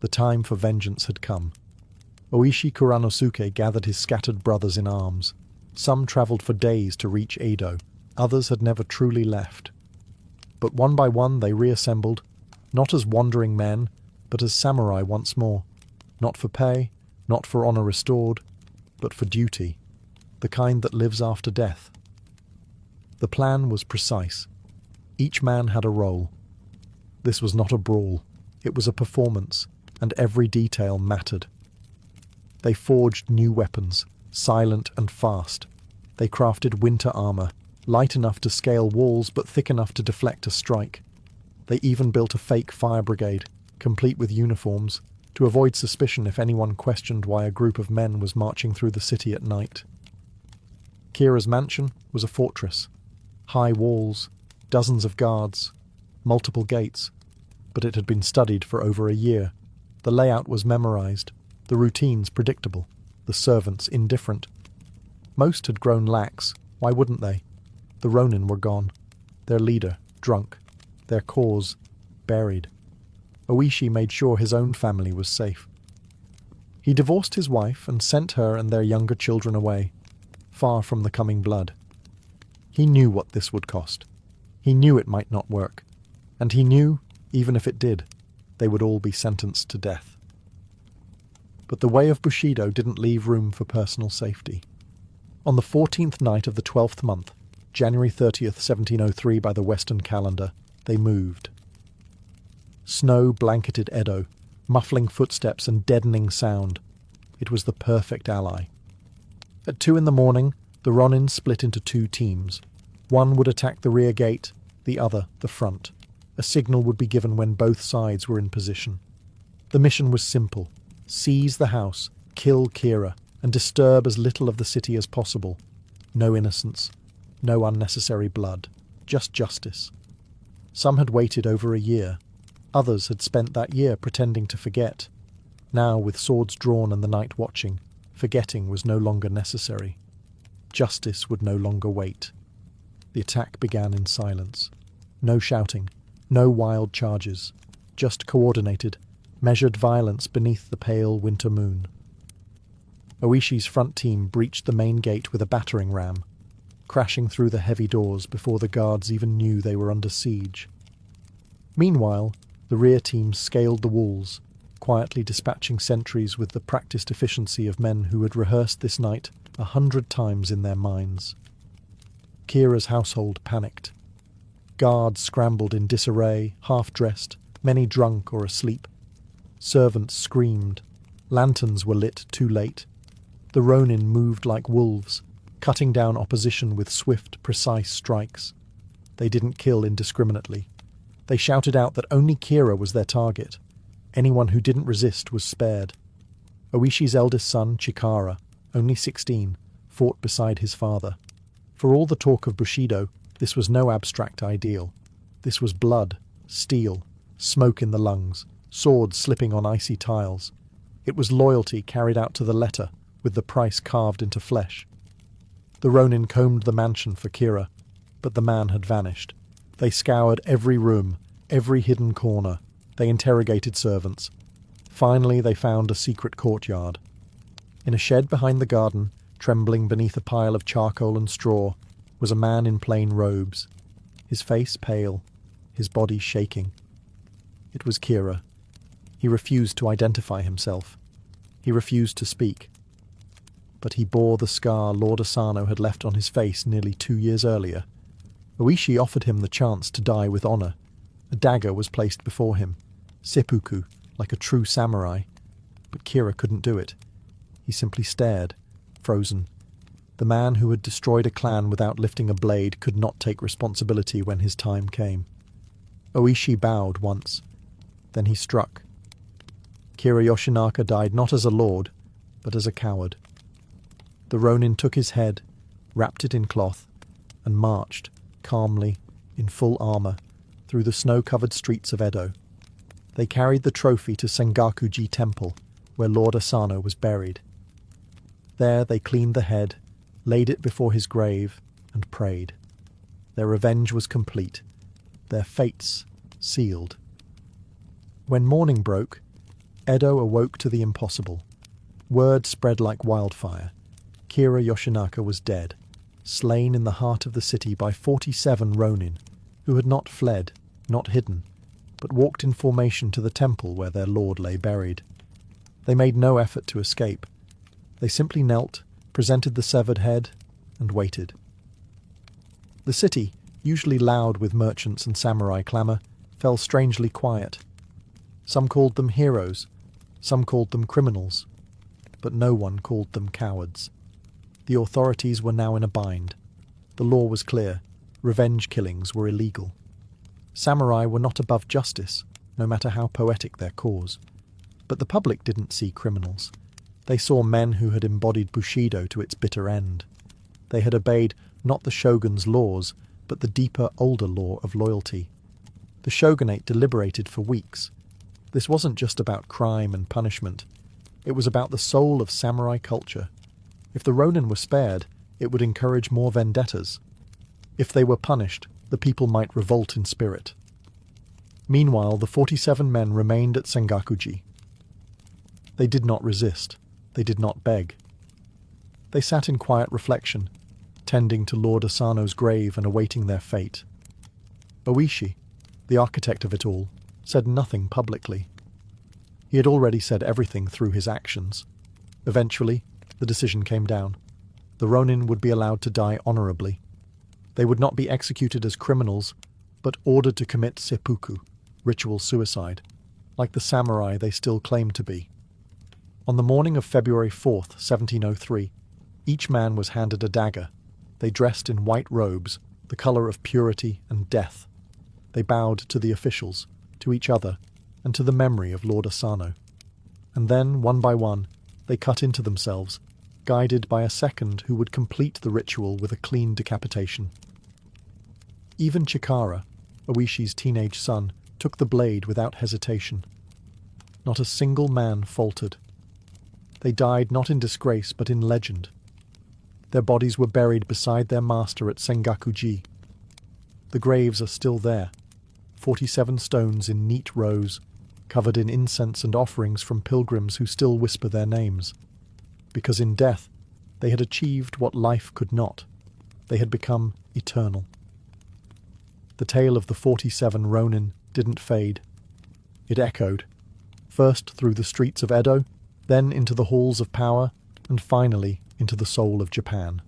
The time for vengeance had come. Oishi Kuranosuke gathered his scattered brothers in arms. Some travelled for days to reach Edo, others had never truly left. But one by one they reassembled, not as wandering men, but as samurai once more. Not for pay, not for honour restored, but for duty, the kind that lives after death. The plan was precise. Each man had a role. This was not a brawl, it was a performance, and every detail mattered. They forged new weapons, silent and fast. They crafted winter armour, light enough to scale walls but thick enough to deflect a strike. They even built a fake fire brigade, complete with uniforms, to avoid suspicion if anyone questioned why a group of men was marching through the city at night. Kira's mansion was a fortress. High walls, dozens of guards, multiple gates, but it had been studied for over a year. The layout was memorized, the routines predictable, the servants indifferent. Most had grown lax. Why wouldn't they? The Ronin were gone. Their leader, drunk. Their cause, buried. Oishi made sure his own family was safe. He divorced his wife and sent her and their younger children away, far from the coming blood. He knew what this would cost. He knew it might not work. And he knew, even if it did, they would all be sentenced to death. But the way of Bushido didn't leave room for personal safety. On the 14th night of the 12th month, January 30th, 1703 by the Western calendar, they moved. Snow blanketed Edo, muffling footsteps and deadening sound. It was the perfect ally. At 2 a.m, the Ronin split into 2 teams. One would attack the rear gate, the other the front. A signal would be given when both sides were in position. The mission was simple. Seize the house, kill Kira, and disturb as little of the city as possible. No innocence, no unnecessary blood, just justice. Some had waited over a year. Others had spent that year pretending to forget. Now, with swords drawn and the night watching, forgetting was no longer necessary. Justice would no longer wait. The attack began in silence. No shouting, no wild charges, just coordinated, measured violence beneath the pale winter moon. Oishi's front team breached the main gate with a battering ram, crashing through the heavy doors before the guards even knew they were under siege. Meanwhile, the rear team scaled the walls, quietly dispatching sentries with the practiced efficiency of men who had rehearsed this night 100 times in their minds. Kira's household panicked. Guards scrambled in disarray, half-dressed, many drunk or asleep. Servants screamed. Lanterns were lit too late. The Ronin moved like wolves, cutting down opposition with swift, precise strikes. They didn't kill indiscriminately. They shouted out that only Kira was their target. Anyone who didn't resist was spared. Oishi's eldest son, Chikara, only 16, fought beside his father. For all the talk of Bushido, this was no abstract ideal. This was blood, steel, smoke in the lungs, swords slipping on icy tiles. It was loyalty carried out to the letter, with the price carved into flesh. The Ronin combed the mansion for Kira, but the man had vanished. They scoured every room, every hidden corner. They interrogated servants. Finally, they found a secret courtyard. In a shed behind the garden, trembling beneath a pile of charcoal and straw, was a man in plain robes, his face pale, his body shaking. It was Kira. He refused to identify himself. He refused to speak. But he bore the scar Lord Asano had left on his face nearly 2 years earlier. Oishi offered him the chance to die with honor. A dagger was placed before him, seppuku, like a true samurai. But Kira couldn't do it. He simply stared, frozen. The man who had destroyed a clan without lifting a blade could not take responsibility when his time came. Oishi bowed once. Then he struck. Kira Yoshinaka died not as a lord, but as a coward. The Ronin took his head, wrapped it in cloth, and marched, calmly, in full armor, through the snow-covered streets of Edo. They carried the trophy to Sengakuji Temple, where Lord Asano was buried. There they cleaned the head, laid it before his grave, and prayed. Their revenge was complete, their fates sealed. When morning broke, Edo awoke to the impossible. Word spread like wildfire. Kira Yoshinaka was dead, slain in the heart of the city by 47 Ronin, who had not fled, not hidden, but walked in formation to the temple where their lord lay buried. They made no effort to escape. They simply knelt, presented the severed head, and waited. The city, usually loud with merchants and samurai clamour, fell strangely quiet. Some called them heroes, some called them criminals, but no one called them cowards. The authorities were now in a bind. The law was clear. Revenge killings were illegal. Samurai were not above justice, no matter how poetic their cause. But the public didn't see criminals. They saw men who had embodied Bushido to its bitter end. They had obeyed not the shogun's laws, but the deeper, older law of loyalty. The shogunate deliberated for weeks. This wasn't just about crime and punishment. It was about the soul of samurai culture. If the Ronin were spared, it would encourage more vendettas. If they were punished, the people might revolt in spirit. Meanwhile, the 47 men remained at Sengakuji. They did not resist. They did not beg. They sat in quiet reflection, tending to Lord Asano's grave and awaiting their fate. Oishi, the architect of it all, said nothing publicly. He had already said everything through his actions. Eventually, the decision came down. The Ronin would be allowed to die honorably. They would not be executed as criminals, but ordered to commit seppuku, ritual suicide, like the samurai they still claimed to be. On the morning of February 4th, 1703, each man was handed a dagger. They dressed in white robes, the colour of purity and death. They bowed to the officials, to each other, and to the memory of Lord Asano. And then, one by one, they cut into themselves, guided by a second who would complete the ritual with a clean decapitation. Even Chikara, Oishi's teenage son, took the blade without hesitation. Not a single man faltered. They died not in disgrace but in legend. Their bodies were buried beside their master at Sengakuji. The graves are still there, 47 stones in neat rows, covered in incense and offerings from pilgrims who still whisper their names. Because in death, they had achieved what life could not. They had become eternal. The tale of the 47 Ronin didn't fade. It echoed, first through the streets of Edo, then into the halls of power, and finally into the soul of Japan.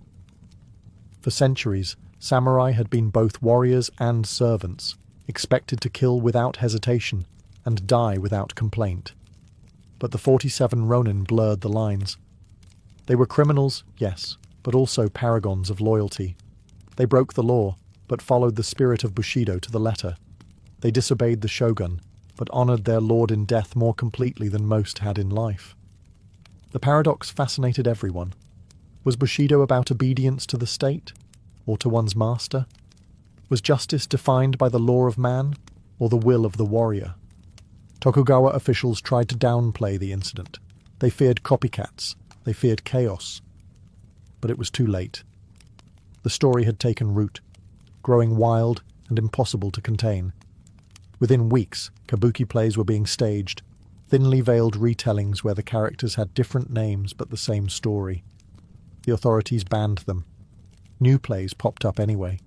For centuries, samurai had been both warriors and servants, expected to kill without hesitation and die without complaint. But the 47 Ronin blurred the lines. They were criminals, yes, but also paragons of loyalty. They broke the law, but followed the spirit of Bushido to the letter. They disobeyed the shogun, but honoured their lord in death more completely than most had in life. The paradox fascinated everyone. Was Bushido about obedience to the state, or to one's master? Was justice defined by the law of man, or the will of the warrior? Tokugawa officials tried to downplay the incident. They feared copycats. They feared chaos. But it was too late. The story had taken root, growing wild and impossible to contain. Within weeks, kabuki plays were being staged, thinly veiled retellings where the characters had different names but the same story. The authorities banned them. New plays popped up anyway.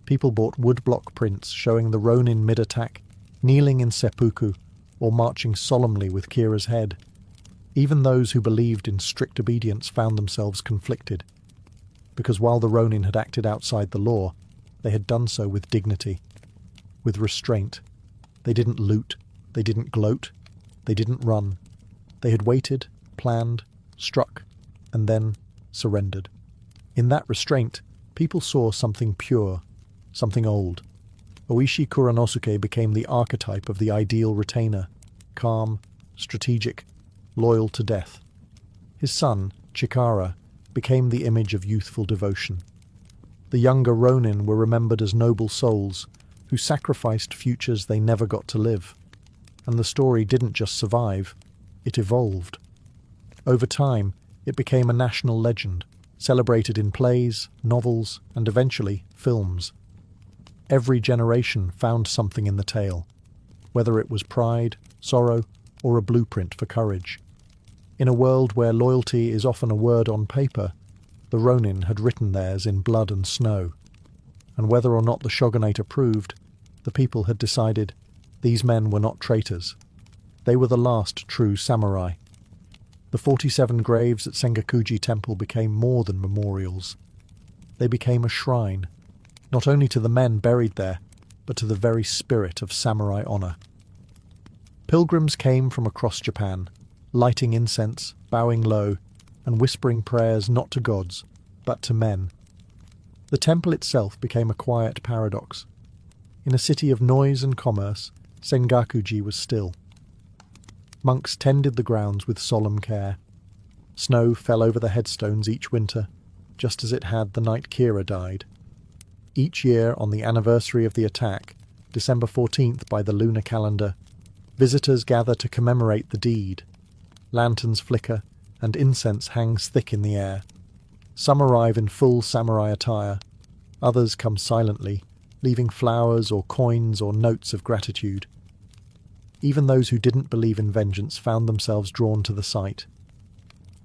People bought woodblock prints showing the Ronin mid-attack, kneeling in seppuku, or marching solemnly with Kira's head. Even those who believed in strict obedience found themselves conflicted, because while the Ronin had acted outside the law, they had done so with dignity, with restraint. They didn't loot, they didn't gloat, they didn't run. They had waited, planned, struck, and then surrendered. In that restraint, people saw something pure, something old. Oishi Kuranosuke became the archetype of the ideal retainer, calm, strategic, loyal to death. His son, Chikara, became the image of youthful devotion. The younger Ronin were remembered as noble souls who sacrificed futures they never got to live. And the story didn't just survive, it evolved. Over time, it became a national legend, celebrated in plays, novels, and eventually films. Every generation found something in the tale, whether it was pride, sorrow, or a blueprint for courage. In a world where loyalty is often a word on paper, the Ronin had written theirs in blood and snow. And whether or not the shogunate approved, the people had decided these men were not traitors. They were the last true samurai. The 47 graves at Sengakuji Temple became more than memorials. They became a shrine, not only to the men buried there, but to the very spirit of samurai honor. Pilgrims came from across Japan, lighting incense, bowing low, and whispering prayers not to gods, but to men. The temple itself became a quiet paradox. In a city of noise and commerce, Sengakuji was still. Monks tended the grounds with solemn care. Snow fell over the headstones each winter, just as it had the night Kira died. Each year on the anniversary of the attack, December 14th by the lunar calendar, visitors gather to commemorate the deed. Lanterns flicker, and incense hangs thick in the air. Some arrive in full samurai attire, others come silently, leaving flowers or coins or notes of gratitude. Even those who didn't believe in vengeance found themselves drawn to the sight.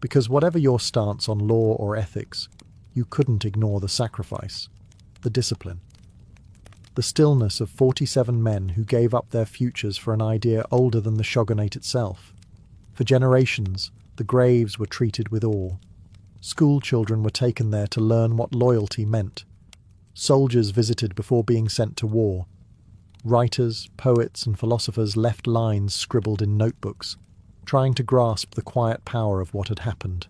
Because whatever your stance on law or ethics, you couldn't ignore the sacrifice, the discipline. The stillness of 47 men who gave up their futures for an idea older than the shogunate itself. For generations, the graves were treated with awe. School children were taken there to learn what loyalty meant. Soldiers visited before being sent to war. Writers, poets, and philosophers left lines scribbled in notebooks, trying to grasp the quiet power of what had happened.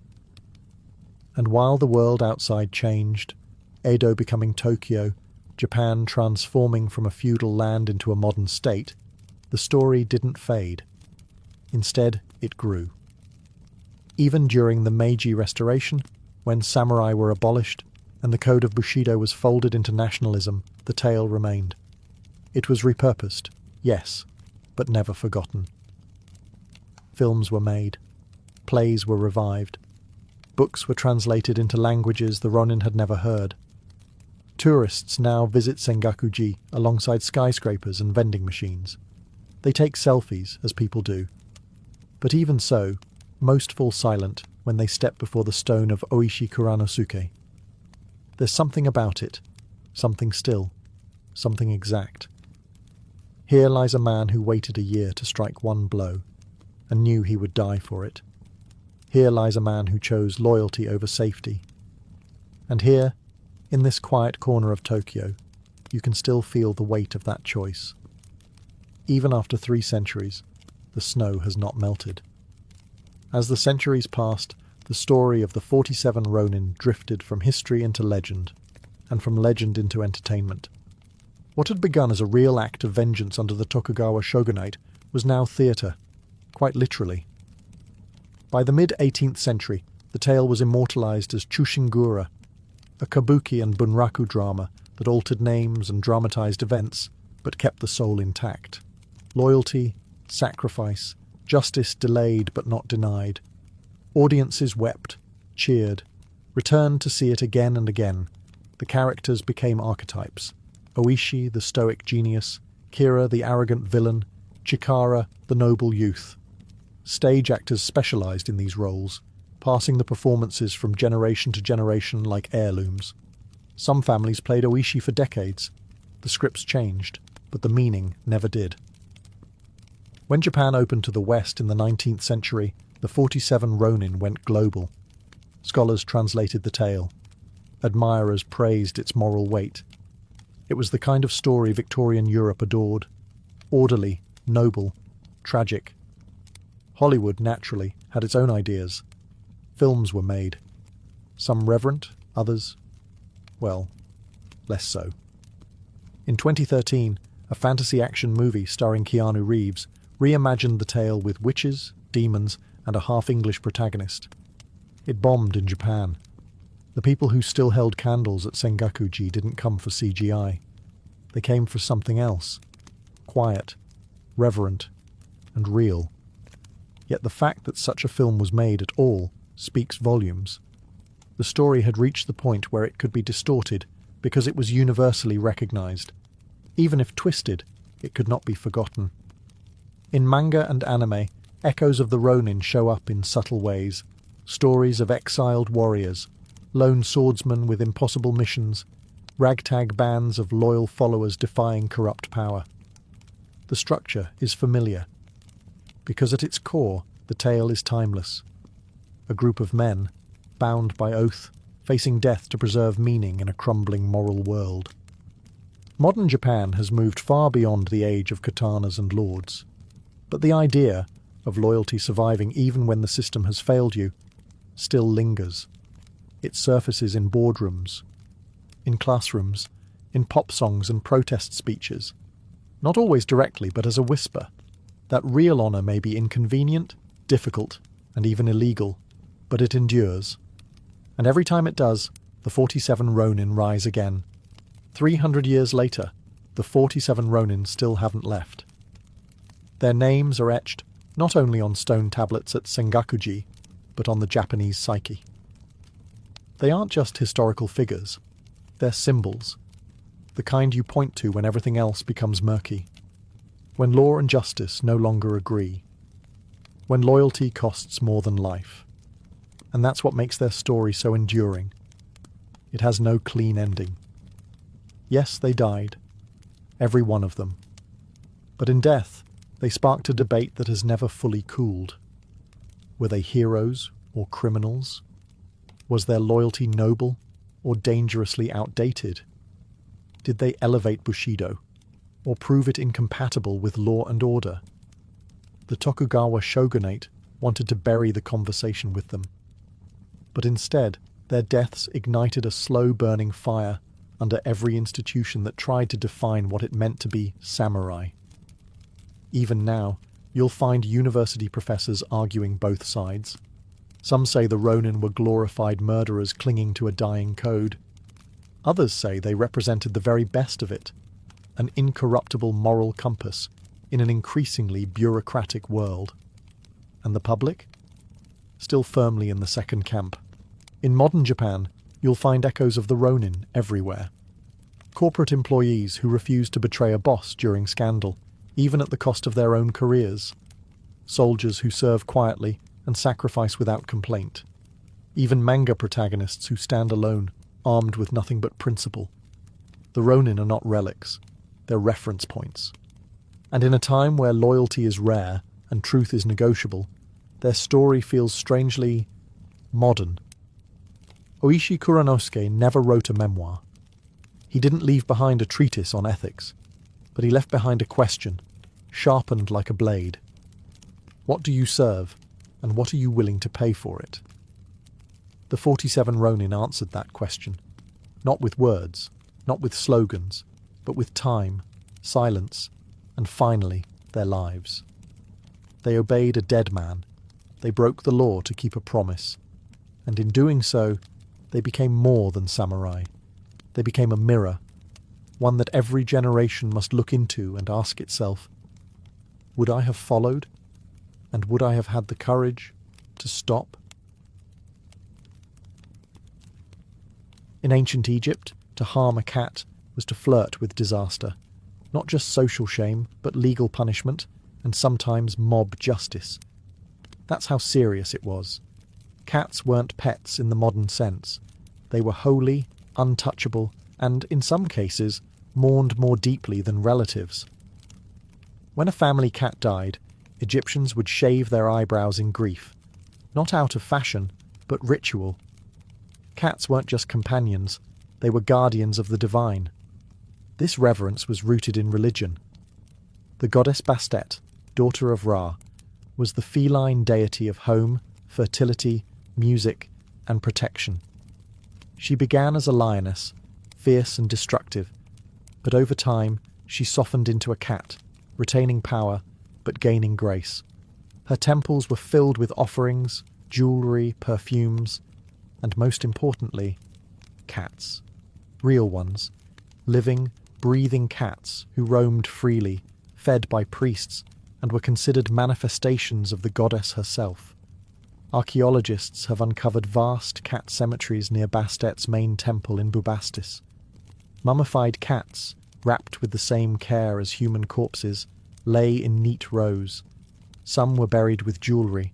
And while the world outside changed, Edo becoming Tokyo, Japan transforming from a feudal land into a modern state, the story didn't fade. Instead, it grew. Even during the Meiji Restoration, when samurai were abolished and the code of Bushido was folded into nationalism, the tale remained. It was repurposed, yes, but never forgotten. Films were made. Plays were revived. Books were translated into languages the Ronin had never heard. Tourists now visit Sengaku-ji alongside skyscrapers and vending machines. They take selfies, as people do. But even so, most fall silent when they step before the stone of Oishi Kuranosuke. There's something about it, something still, something exact. Here lies a man who waited a year to strike one blow, and knew he would die for it. Here lies a man who chose loyalty over safety. And here, in this quiet corner of Tokyo, you can still feel the weight of that choice. Even after 3 centuries, the snow has not melted. As the centuries passed, the story of the 47 Ronin drifted from history into legend, and from legend into entertainment. What had begun as a real act of vengeance under the Tokugawa shogunate was now theatre, quite literally. By the mid-18th century, the tale was immortalized as Chushingura, a kabuki and bunraku drama that altered names and dramatized events, but kept the soul intact. Loyalty, sacrifice, justice delayed but not denied. Audiences wept, cheered, returned to see it again and again. The characters became archetypes. Oishi, the stoic genius, Kira, the arrogant villain, Chikara, the noble youth. Stage actors specialized in these roles, passing the performances from generation to generation like heirlooms. Some families played Oishi for decades. The scripts changed, but the meaning never did. When Japan opened to the West in the 19th century, the 47 Ronin went global. Scholars translated the tale. Admirers praised its moral weight. It was the kind of story Victorian Europe adored. Orderly, noble, tragic. Hollywood, naturally, had its own ideas. Films were made. Some reverent, others, well, less so. In 2013, a fantasy action movie starring Keanu Reeves reimagined the tale with witches, demons, and a half-English protagonist. It bombed in Japan. The people who still held candles at Sengaku-ji didn't come for CGI. They came for something else. Quiet, reverent, and real. Yet the fact that such a film was made at all speaks volumes. The story had reached the point where it could be distorted because it was universally recognized. Even if twisted, it could not be forgotten. In manga and anime, echoes of the Ronin show up in subtle ways. Stories of exiled warriors, lone swordsmen with impossible missions, ragtag bands of loyal followers defying corrupt power. The structure is familiar, because at its core, the tale is timeless. A group of men, bound by oath, facing death to preserve meaning in a crumbling moral world. Modern Japan has moved far beyond the age of katanas and lords. But the idea of loyalty surviving even when the system has failed you still lingers. It surfaces in boardrooms, in classrooms, in pop songs and protest speeches. Not always directly, but as a whisper. That real honor may be inconvenient, difficult, and even illegal, but it endures. And every time it does, the 47 Ronin rise again. 300 years later, the 47 Ronin still haven't left. Their names are etched not only on stone tablets at Sengaku-ji, but on the Japanese psyche. They aren't just historical figures, they're symbols, the kind you point to when everything else becomes murky, when law and justice no longer agree, when loyalty costs more than life. And that's what makes their story so enduring. It has no clean ending. Yes, they died, every one of them. But in death, they sparked a debate that has never fully cooled. Were they heroes or criminals? Was their loyalty noble or dangerously outdated? Did they elevate Bushido or prove it incompatible with law and order? The Tokugawa shogunate wanted to bury the conversation with them. But instead, their deaths ignited a slow-burning fire under every institution that tried to define what it meant to be samurai. Even now, you'll find university professors arguing both sides. Some say the Ronin were glorified murderers clinging to a dying code. Others say they represented the very best of it, an incorruptible moral compass in an increasingly bureaucratic world. And the public? Still firmly in the second camp. In modern Japan, you'll find echoes of the Ronin everywhere. Corporate employees who refuse to betray a boss during scandal, even at the cost of their own careers. Soldiers who serve quietly and sacrifice without complaint. Even manga protagonists who stand alone, armed with nothing but principle. The Ronin are not relics, they're reference points. And in a time where loyalty is rare and truth is negotiable, their story feels strangely modern. Oishi Kuranosuke never wrote a memoir. He didn't leave behind a treatise on ethics, but he left behind a question, sharpened like a blade. What do you serve, and what are you willing to pay for it? The 47 Ronin answered that question, not with words, not with slogans, but with time, silence, and finally, their lives. They obeyed a dead man. They broke the law to keep a promise. And in doing so, they became more than samurai. They became a mirror, one that every generation must look into and ask itself, would I have followed? And would I have had the courage to stop? In ancient Egypt, to harm a cat was to flirt with disaster. Not just social shame, but legal punishment, and sometimes mob justice. That's how serious it was. Cats weren't pets in the modern sense. They were holy, untouchable, and, in some cases, mourned more deeply than relatives. When a family cat died, Egyptians would shave their eyebrows in grief, not out of fashion, but ritual. Cats weren't just companions, they were guardians of the divine. This reverence was rooted in religion. The goddess Bastet, daughter of Ra, was the feline deity of home, fertility, music, and protection. She began as a lioness, fierce and destructive, but over time she softened into a cat, retaining power, but gaining grace. Her temples were filled with offerings, jewellery, perfumes, and most importantly, cats. Real ones, living, breathing cats who roamed freely, fed by priests, and were considered manifestations of the goddess herself. Archaeologists have uncovered vast cat cemeteries near Bastet's main temple in Bubastis. Mummified cats, wrapped with the same care as human corpses, lay in neat rows. Some were buried with jewellery,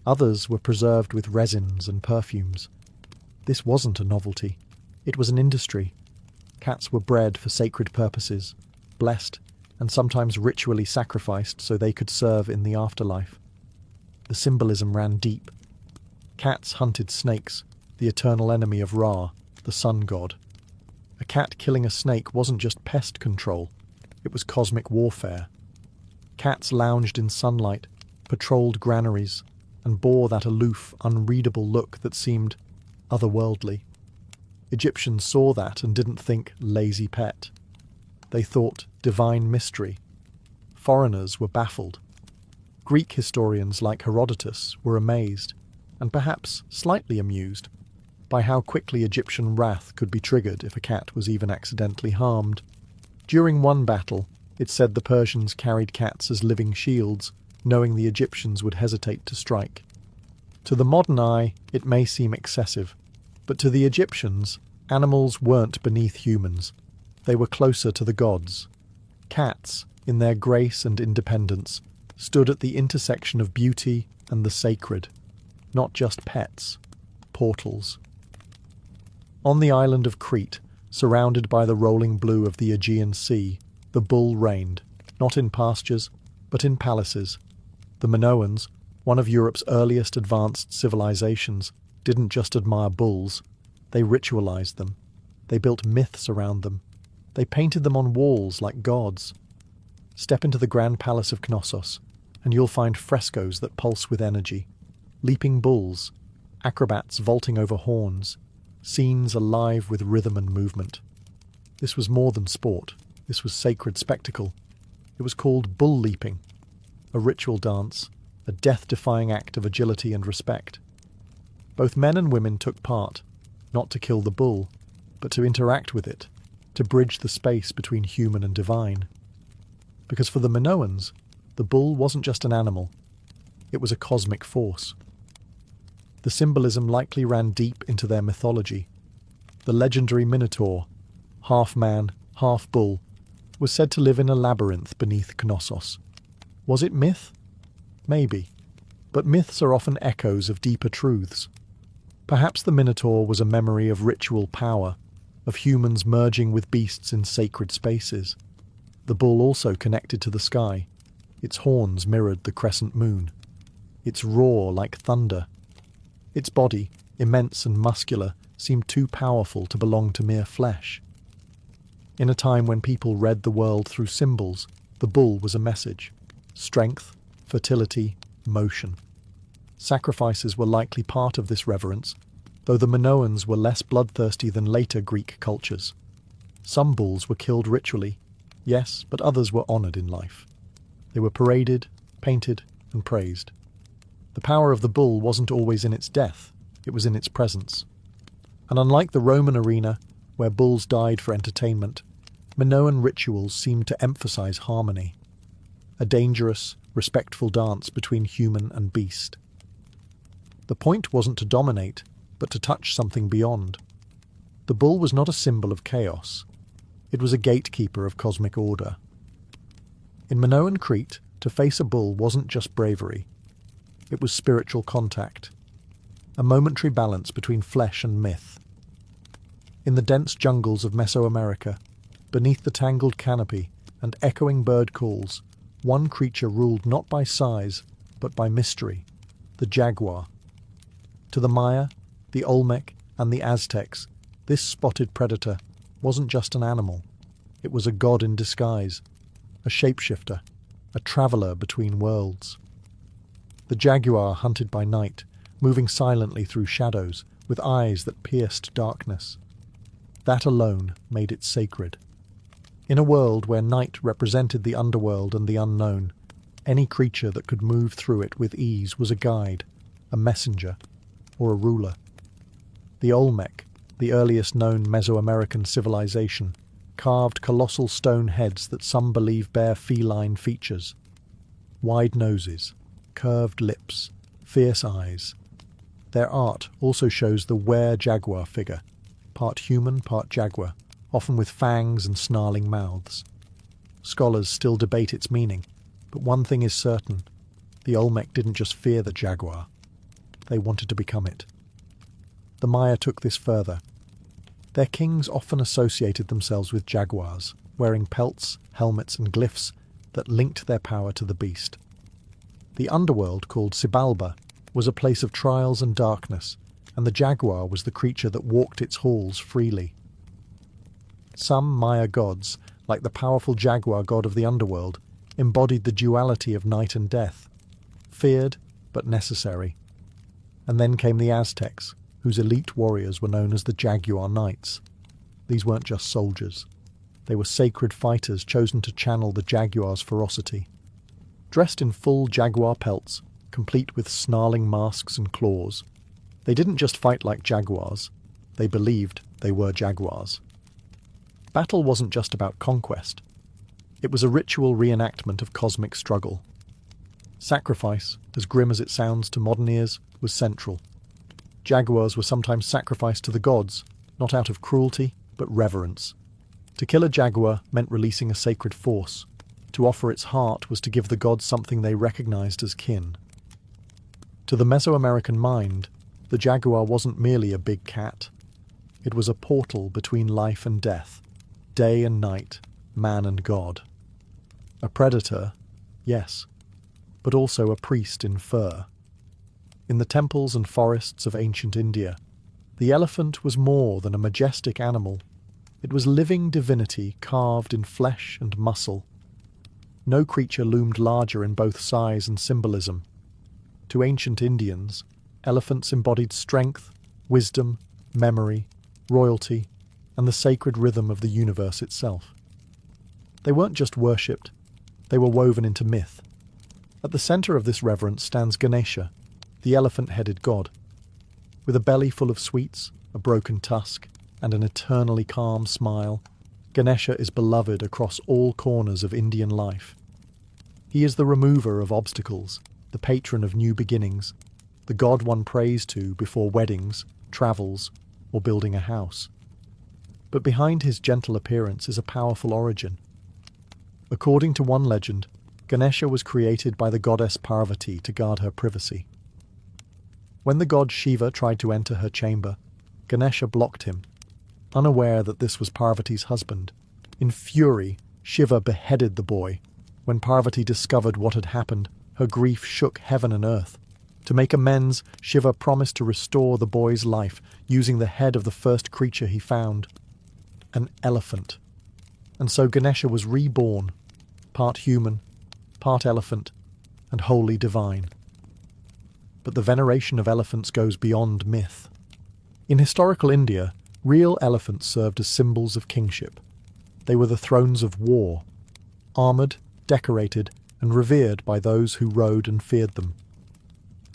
others were preserved with resins and perfumes. This wasn't a novelty, it was an industry. Cats were bred for sacred purposes, blessed, and sometimes ritually sacrificed so they could serve in the afterlife. The symbolism ran deep. Cats hunted snakes, the eternal enemy of Ra, the sun god. A cat killing a snake wasn't just pest control, it was cosmic warfare. Cats lounged in sunlight, patrolled granaries, and bore that aloof, unreadable look that seemed otherworldly. Egyptians saw that and didn't think lazy pet. They thought divine mystery. Foreigners were baffled. Greek historians like Herodotus were amazed, and perhaps slightly amused, by how quickly Egyptian wrath could be triggered if a cat was even accidentally harmed. During one battle, it said the Persians carried cats as living shields, knowing the Egyptians would hesitate to strike. To the modern eye, it may seem excessive, But to the Egyptians, animals weren't beneath humans. They were closer to the gods. Cats, in their grace and independence, stood at the intersection of beauty and the sacred. Not just pets, portals. On the island of Crete, surrounded by the rolling blue of the Aegean Sea, the bull reigned, not in pastures, but in palaces. The Minoans, one of Europe's earliest advanced civilizations, didn't just admire bulls. They ritualized them. They built myths around them. They painted them on walls like gods. Step into the Grand Palace of Knossos, and you'll find frescoes that pulse with energy. Leaping bulls, acrobats vaulting over horns, scenes alive with rhythm and movement. This was more than sport. This was sacred spectacle. It was called bull leaping, a ritual dance, a death-defying act of agility and respect. Both men and women took part, not to kill the bull, but to interact with it, to bridge the space between human and divine. Because for the Minoans, the bull wasn't just an animal, it was a cosmic force. The symbolism likely ran deep into their mythology. The legendary Minotaur, half man, half bull, was said to live in a labyrinth beneath Knossos. Was it myth? Maybe. But myths are often echoes of deeper truths. Perhaps the Minotaur was a memory of ritual power, of humans merging with beasts in sacred spaces. The bull also connected to the sky. Its horns mirrored the crescent moon. Its roar like thunder. Its body, immense and muscular, seemed too powerful to belong to mere flesh. In a time when people read the world through symbols, the bull was a message. Strength, fertility, motion. Sacrifices were likely part of this reverence, though the Minoans were less bloodthirsty than later Greek cultures. Some bulls were killed ritually, yes, but others were honoured in life. They were paraded, painted, and praised. The power of the bull wasn't always in its death, it was in its presence. And unlike the Roman arena, where bulls died for entertainment, Minoan rituals seemed to emphasize harmony. A dangerous, respectful dance between human and beast. The point wasn't to dominate, but to touch something beyond. The bull was not a symbol of chaos. It was a gatekeeper of cosmic order. In Minoan Crete, to face a bull wasn't just bravery. It was spiritual contact, a momentary balance between flesh and myth. In the dense jungles of Mesoamerica, beneath the tangled canopy and echoing bird calls, one creature ruled not by size, but by mystery, the jaguar. To the Maya, the Olmec, and the Aztecs, this spotted predator wasn't just an animal. It was a god in disguise, a shapeshifter, a traveller between worlds. The jaguar hunted by night, moving silently through shadows, with eyes that pierced darkness. That alone made it sacred. In a world where night represented the underworld and the unknown, any creature that could move through it with ease was a guide, a messenger, or a ruler. The Olmec, the earliest known Mesoamerican civilization, carved colossal stone heads that some believe bear feline features. Wide noses, curved lips, fierce eyes. Their art also shows the were-jaguar figure, part human, part jaguar, often with fangs and snarling mouths. Scholars still debate its meaning, but one thing is certain. The Olmec didn't just fear the jaguar. They wanted to become it. The Maya took this further. Their kings often associated themselves with jaguars, wearing pelts, helmets, and glyphs that linked their power to the beast. The underworld, called Xibalba, was a place of trials and darkness, and the jaguar was the creature that walked its halls freely. Some Maya gods, like the powerful jaguar god of the underworld, embodied the duality of night and death, feared but necessary. And then came the Aztecs, whose elite warriors were known as the Jaguar Knights. These weren't just soldiers. They were sacred fighters chosen to channel the jaguar's ferocity. Dressed in full jaguar pelts, complete with snarling masks and claws, they didn't just fight like jaguars, they believed they were jaguars. Battle wasn't just about conquest. It was a ritual reenactment of cosmic struggle. Sacrifice, as grim as it sounds to modern ears, was central. Jaguars were sometimes sacrificed to the gods, not out of cruelty, but reverence. To kill a jaguar meant releasing a sacred force. To offer its heart was to give the gods something they recognized as kin. To the Mesoamerican mind, the jaguar wasn't merely a big cat. It was a portal between life and death, day and night, man and God. A predator, yes, but also a priest in fur. In the temples and forests of ancient India, the elephant was more than a majestic animal. It was living divinity carved in flesh and muscle. No creature loomed larger in both size and symbolism. To ancient Indians, elephants embodied strength, wisdom, memory, royalty, and the sacred rhythm of the universe itself. They weren't just worshipped, they were woven into myth. At the center of this reverence stands Ganesha, the elephant-headed god. With a belly full of sweets, a broken tusk, and an eternally calm smile, Ganesha is beloved across all corners of Indian life. He is the remover of obstacles, the patron of new beginnings, the god one prays to before weddings, travels, or building a house. But behind his gentle appearance is a powerful origin. According to one legend, Ganesha was created by the goddess Parvati to guard her privacy. When the god Shiva tried to enter her chamber, Ganesha blocked him. Unaware that this was Parvati's husband, in fury, Shiva beheaded the boy. When Parvati discovered what had happened, her grief shook heaven and earth. To make amends, Shiva promised to restore the boy's life using the head of the first creature he found, an elephant. And so Ganesha was reborn, part human, part elephant, and wholly divine. But the veneration of elephants goes beyond myth. In historical India, real elephants served as symbols of kingship. They were the thrones of war, armoured, decorated, and revered by those who rode and feared them.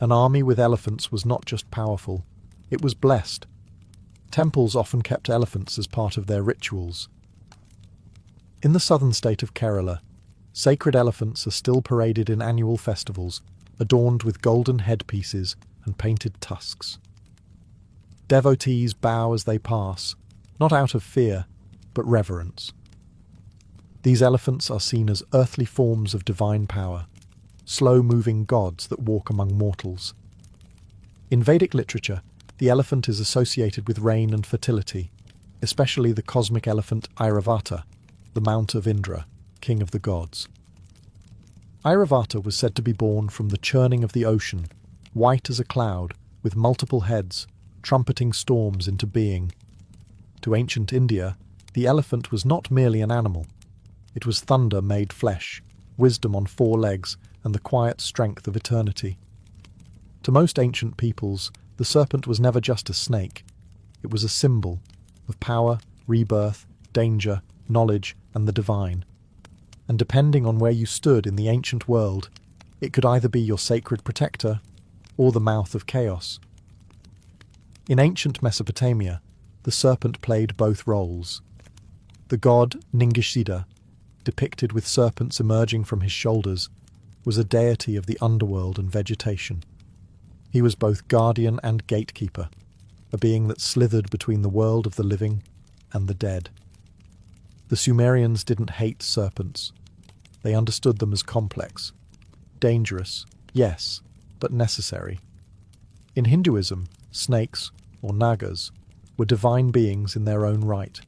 An army with elephants was not just powerful, it was blessed. Temples often kept elephants as part of their rituals. In the southern state of Kerala, sacred elephants are still paraded in annual festivals, adorned with golden headpieces and painted tusks. Devotees bow as they pass, not out of fear, but reverence. These elephants are seen as earthly forms of divine power, slow-moving gods that walk among mortals. In Vedic literature, the elephant is associated with rain and fertility, especially the cosmic elephant Airavata, the mount of Indra, king of the gods. Airavata was said to be born from the churning of the ocean, white as a cloud, with multiple heads, trumpeting storms into being. To ancient India, the elephant was not merely an animal. It was thunder made flesh, wisdom on 4 legs, and the quiet strength of eternity. To most ancient peoples, the serpent was never just a snake. It was a symbol of power, rebirth, danger, knowledge, and the divine. And depending on where you stood in the ancient world, it could either be your sacred protector or the mouth of chaos. In ancient Mesopotamia, the serpent played both roles. The god Ningishida, depicted with serpents emerging from his shoulders, was a deity of the underworld and vegetation. He was both guardian and gatekeeper, a being that slithered between the world of the living and the dead. The Sumerians didn't hate serpents. They understood them as complex. Dangerous, yes, but necessary. In Hinduism, snakes, or nagas, were divine beings in their own right.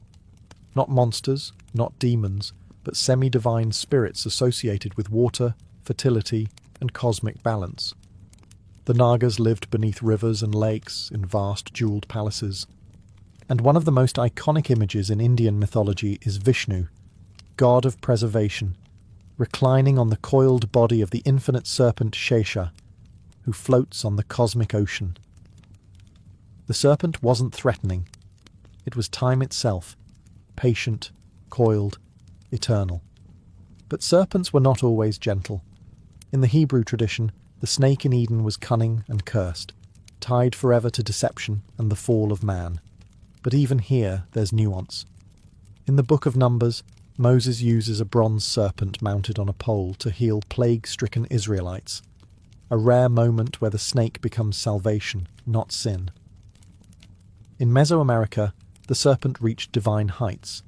Not monsters, not demons, but semi-divine spirits associated with water, fertility, and cosmic balance. The nagas lived beneath rivers and lakes in vast jeweled palaces. And one of the most iconic images in Indian mythology is Vishnu, god of preservation, reclining on the coiled body of the infinite serpent Shesha, who floats on the cosmic ocean. The serpent wasn't threatening. It was time itself, patient, coiled, eternal. But serpents were not always gentle. In the Hebrew tradition, the snake in Eden was cunning and cursed, tied forever to deception and the fall of man. But even here, there's nuance. In the Book of Numbers, Moses uses a bronze serpent mounted on a pole to heal plague-stricken Israelites, a rare moment where the snake becomes salvation, not sin. In Mesoamerica, the serpent reached divine heights.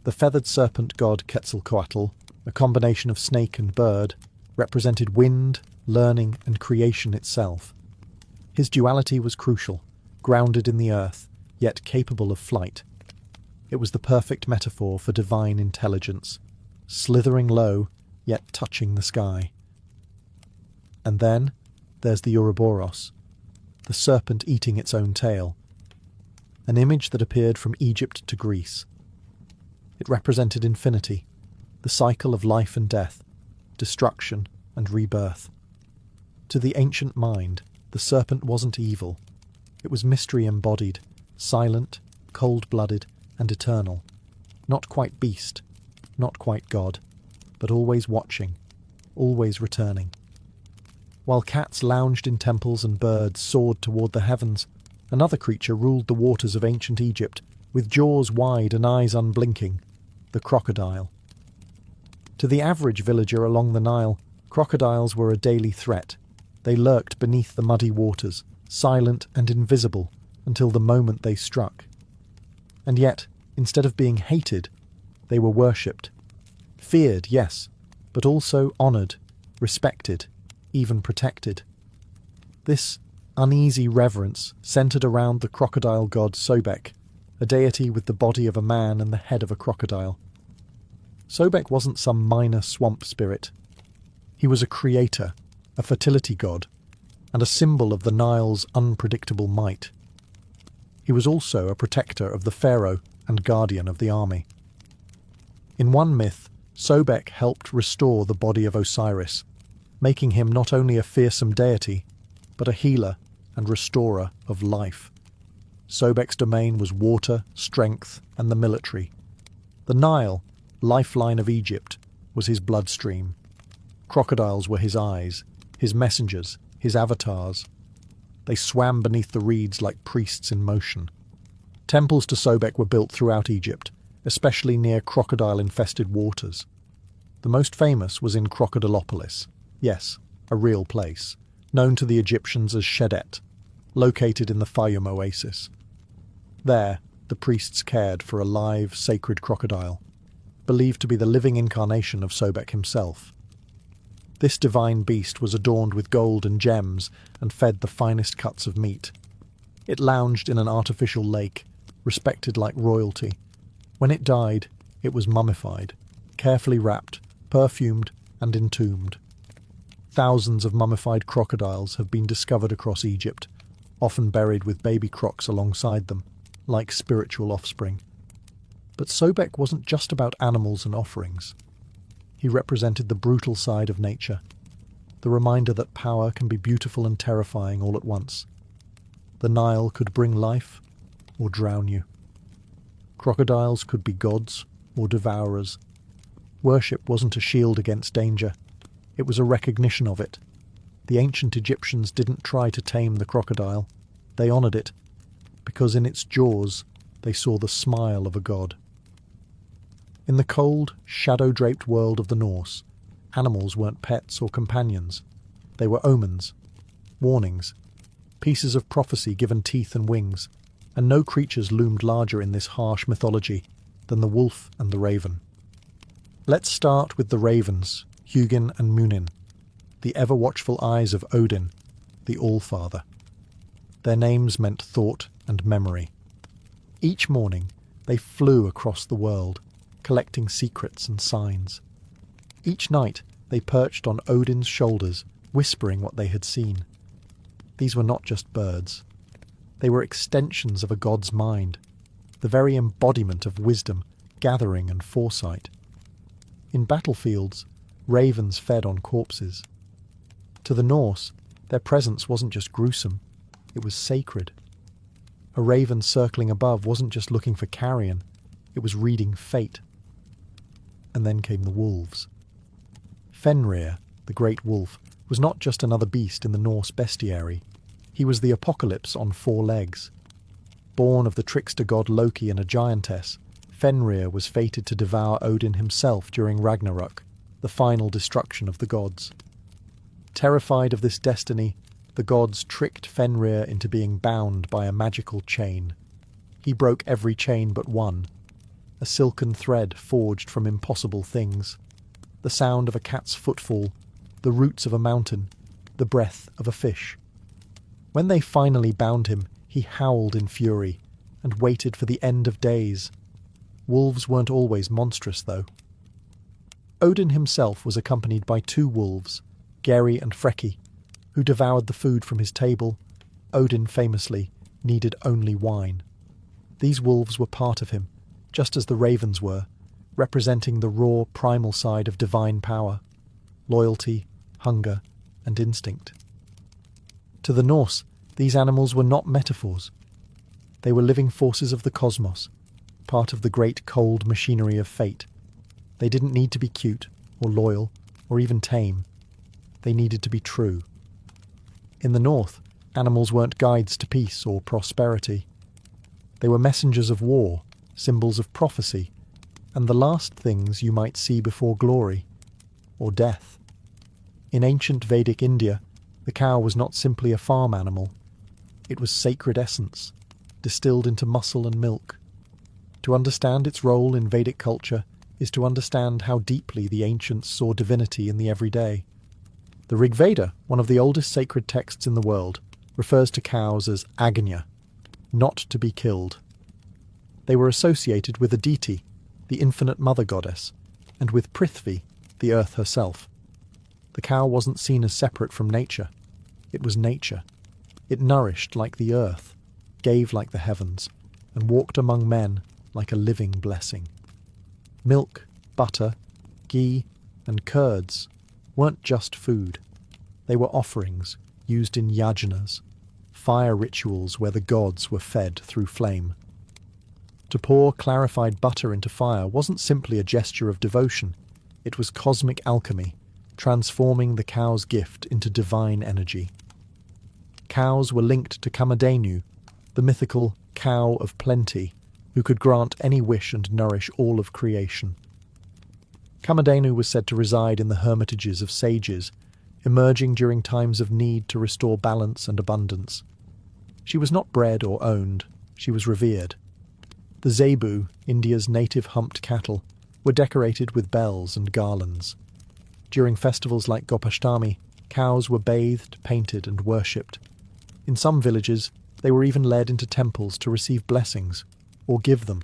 The feathered serpent god Quetzalcoatl, a combination of snake and bird, represented wind, learning, and creation itself. His duality was crucial, grounded in the earth, yet capable of flight. It was the perfect metaphor for divine intelligence, slithering low, yet touching the sky. And then there's the Ouroboros, the serpent eating its own tail, an image that appeared from Egypt to Greece. It represented infinity, the cycle of life and death, destruction and rebirth. To the ancient mind, the serpent wasn't evil. It was mystery embodied, silent, cold-blooded, and eternal. Not quite beast, not quite God, but always watching, always returning. While cats lounged in temples and birds soared toward the heavens, another creature ruled the waters of ancient Egypt, with jaws wide and eyes unblinking, the crocodile. To the average villager along the Nile, crocodiles were a daily threat. They lurked beneath the muddy waters, silent and invisible, until the moment they struck. And yet, instead of being hated, they were worshipped. Feared, yes, but also honoured, respected, even protected. This uneasy reverence centred around the crocodile god Sobek, a deity with the body of a man and the head of a crocodile. Sobek wasn't some minor swamp spirit. He was a creator, a fertility god, and a symbol of the Nile's unpredictable might. He was also a protector of the pharaoh and guardian of the army. In one myth, Sobek helped restore the body of Osiris, making him not only a fearsome deity, but a healer and restorer of life. Sobek's domain was water, strength, and the military. The Nile, lifeline of Egypt, was his bloodstream. Crocodiles were his eyes, his messengers, his avatars. They swam beneath the reeds like priests in motion. Temples to Sobek were built throughout Egypt, especially near crocodile-infested waters. The most famous was in Crocodilopolis, yes, a real place, known to the Egyptians as Shedet, located in the Fayum oasis. There, the priests cared for a live, sacred crocodile, believed to be the living incarnation of Sobek himself. This divine beast was adorned with gold and gems and fed the finest cuts of meat. It lounged in an artificial lake, respected like royalty. When it died, it was mummified, carefully wrapped, perfumed, and entombed. Thousands of mummified crocodiles have been discovered across Egypt, often buried with baby crocs alongside them, like spiritual offspring. But Sobek wasn't just about animals and offerings. He represented the brutal side of nature, the reminder that power can be beautiful and terrifying all at once. The Nile could bring life or drown you. Crocodiles could be gods or devourers. Worship wasn't a shield against danger. It was a recognition of it. The ancient Egyptians didn't try to tame the crocodile. They honoured it, because in its jaws they saw the smile of a god. In the cold, shadow-draped world of the Norse, animals weren't pets or companions. They were omens, warnings, pieces of prophecy given teeth and wings, and no creatures loomed larger in this harsh mythology than the wolf and the raven. Let's start with the ravens, Hugin and Munin, the ever-watchful eyes of Odin, the All-Father. Their names meant thought and memory. Each morning, they flew across the world, collecting secrets and signs. Each night, they perched on Odin's shoulders, whispering what they had seen. These were not just birds. They were extensions of a god's mind, the very embodiment of wisdom, gathering and foresight. In battlefields, ravens fed on corpses. To the Norse, their presence wasn't just gruesome, it was sacred. A raven circling above wasn't just looking for carrion, it was reading fate. And then came the wolves. Fenrir, the great wolf, was not just another beast in the Norse bestiary. He was the apocalypse on 4 legs. Born of the trickster god Loki and a giantess, Fenrir was fated to devour Odin himself during Ragnarok, the final destruction of the gods. Terrified of this destiny, the gods tricked Fenrir into being bound by a magical chain. He broke every chain but one, a silken thread forged from impossible things, the sound of a cat's footfall, the roots of a mountain, the breath of a fish. When they finally bound him, he howled in fury and waited for the end of days. Wolves weren't always monstrous, though. Odin himself was accompanied by 2 wolves, Geri and Freki, who devoured the food from his table. Odin famously needed only wine. These wolves were part of him, just as the ravens were, representing the raw primal side of divine power, loyalty, hunger, and instinct. To the Norse, these animals were not metaphors. They were living forces of the cosmos, part of the great cold machinery of fate. They didn't need to be cute, or loyal, or even tame. They needed to be true. In the North, animals weren't guides to peace or prosperity. They were messengers of war, symbols of prophecy, and the last things you might see before glory, or death. In ancient Vedic India, the cow was not simply a farm animal. It was sacred essence, distilled into muscle and milk. To understand its role in Vedic culture is to understand how deeply the ancients saw divinity in the everyday. The Rig Veda, one of the oldest sacred texts in the world, refers to cows as agnya, not to be killed. They were associated with Aditi, the infinite mother goddess, and with Prithvi, the earth herself. The cow wasn't seen as separate from nature. It was nature. It nourished like the earth, gave like the heavens, and walked among men like a living blessing. Milk, butter, ghee, and curds weren't just food. They were offerings used in yajnas, fire rituals where the gods were fed through flame. To pour clarified butter into fire wasn't simply a gesture of devotion. It was cosmic alchemy, transforming the cow's gift into divine energy. Cows were linked to Kamadhenu, the mythical cow of plenty, who could grant any wish and nourish all of creation. Kamadhenu was said to reside in the hermitages of sages, emerging during times of need to restore balance and abundance. She was not bred or owned, she was revered. The zebu, India's native humped cattle, were decorated with bells and garlands. During festivals like Gopashtami, cows were bathed, painted, and worshipped. In some villages, they were even led into temples to receive blessings, or give them.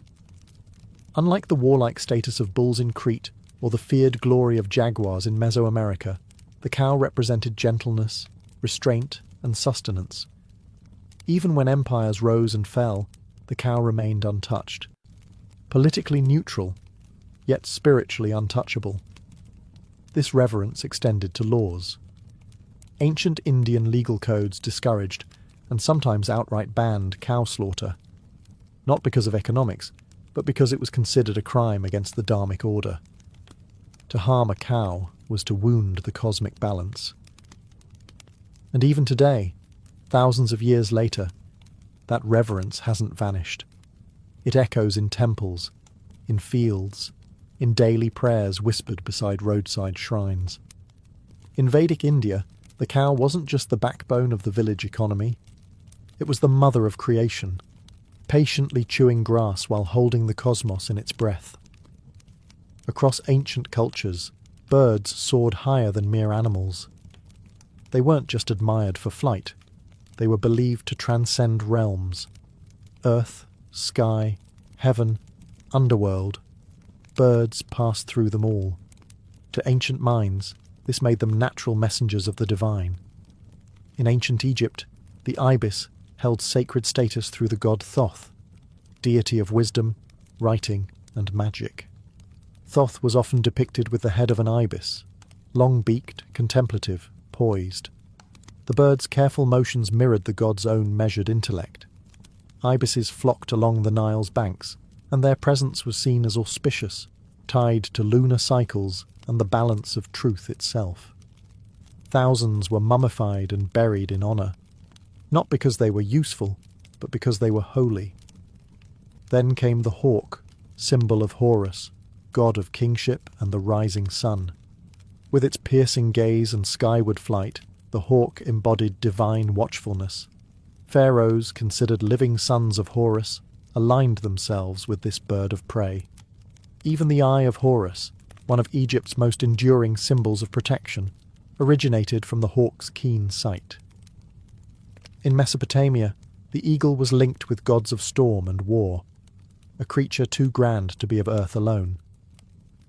Unlike the warlike status of bulls in Crete or the feared glory of jaguars in Mesoamerica, the cow represented gentleness, restraint, and sustenance. Even when empires rose and fell, the cow remained untouched. Politically neutral, yet spiritually untouchable. This reverence extended to laws. Ancient Indian legal codes discouraged, and sometimes outright banned, cow slaughter, not because of economics, but because it was considered a crime against the dharmic order. To harm a cow was to wound the cosmic balance. And even today, thousands of years later, that reverence hasn't vanished. It echoes in temples, in fields, in daily prayers whispered beside roadside shrines. In Vedic India, the cow wasn't just the backbone of the village economy. It was the mother of creation, patiently chewing grass while holding the cosmos in its breath. Across ancient cultures, birds soared higher than mere animals. They weren't just admired for flight. They were believed to transcend realms. Earth, sky, heaven, underworld. Birds passed through them all. To ancient minds, this made them natural messengers of the divine. In ancient Egypt, the ibis held sacred status through the god Thoth, deity of wisdom, writing, and magic. Thoth was often depicted with the head of an ibis, long-beaked, contemplative, poised. The bird's careful motions mirrored the god's own measured intellect. Ibises flocked along the Nile's banks, and their presence was seen as auspicious, tied to lunar cycles and the balance of truth itself. Thousands were mummified and buried in honour, not because they were useful, but because they were holy. Then came the hawk, symbol of Horus, god of kingship and the rising sun. With its piercing gaze and skyward flight, the hawk embodied divine watchfulness. Pharaohs, considered living sons of Horus, aligned themselves with this bird of prey. Even the eye of Horus, one of Egypt's most enduring symbols of protection, originated from the hawk's keen sight. In Mesopotamia, the eagle was linked with gods of storm and war, a creature too grand to be of earth alone.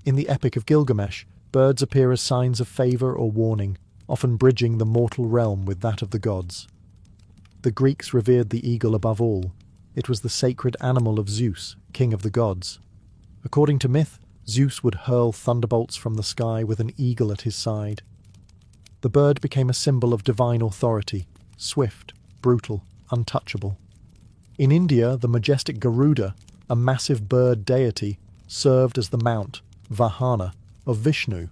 In the Epic of Gilgamesh, birds appear as signs of favour or warning, often bridging the mortal realm with that of the gods. The Greeks revered the eagle above all. It was the sacred animal of Zeus, king of the gods. According to myth, Zeus would hurl thunderbolts from the sky with an eagle at his side. The bird became a symbol of divine authority, swift, brutal, untouchable. In India, the majestic Garuda, a massive bird deity, served as the mount, Vahana, of Vishnu,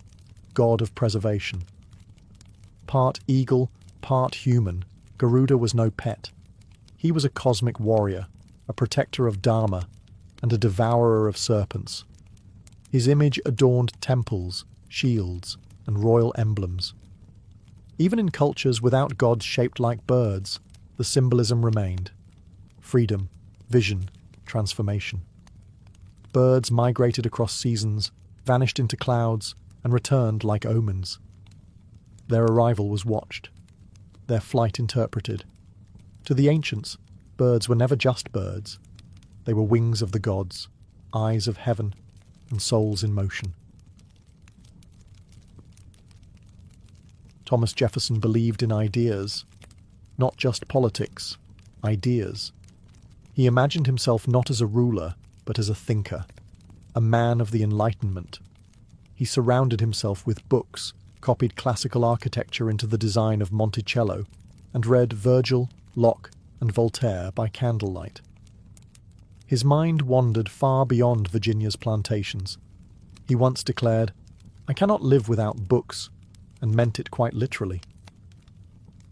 god of preservation. Part eagle, part human, Garuda was no pet. He was a cosmic warrior, a protector of Dharma, and a devourer of serpents. His image adorned temples, shields, and royal emblems. Even in cultures without gods shaped like birds, the symbolism remained. Freedom, vision, transformation. Birds migrated across seasons, vanished into clouds, and returned like omens. Their arrival was watched, their flight interpreted. To the ancients, birds were never just birds. They were wings of the gods, eyes of heaven, and souls in motion. Thomas Jefferson believed in ideas, not just politics, ideas. He imagined himself not as a ruler, but as a thinker, a man of the Enlightenment. He surrounded himself with books, copied classical architecture into the design of Monticello, and read Virgil, Locke, and Voltaire by candlelight. His mind wandered far beyond Virginia's plantations. He once declared, "I cannot live without books," and meant it quite literally.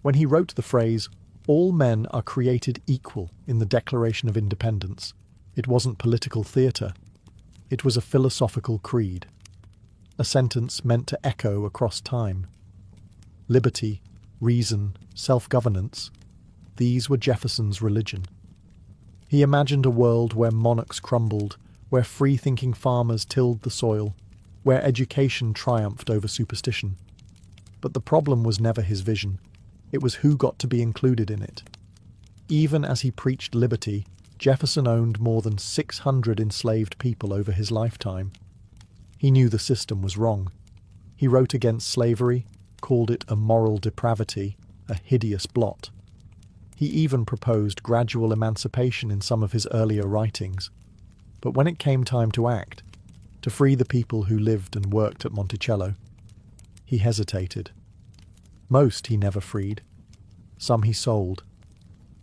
When he wrote the phrase, "All men are created equal" in the Declaration of Independence, it wasn't political theatre. It was a philosophical creed, a sentence meant to echo across time. Liberty, reason, self-governance, these were Jefferson's religion. He imagined a world where monarchs crumbled, where free-thinking farmers tilled the soil, where education triumphed over superstition. But the problem was never his vision. It was who got to be included in it. Even as he preached liberty, Jefferson owned more than 600 enslaved people over his lifetime. He knew the system was wrong. He wrote against slavery, called it a moral depravity, a hideous blot. He even proposed gradual emancipation in some of his earlier writings. But when it came time to act, to free the people who lived and worked at Monticello, he hesitated. Most he never freed. Some he sold.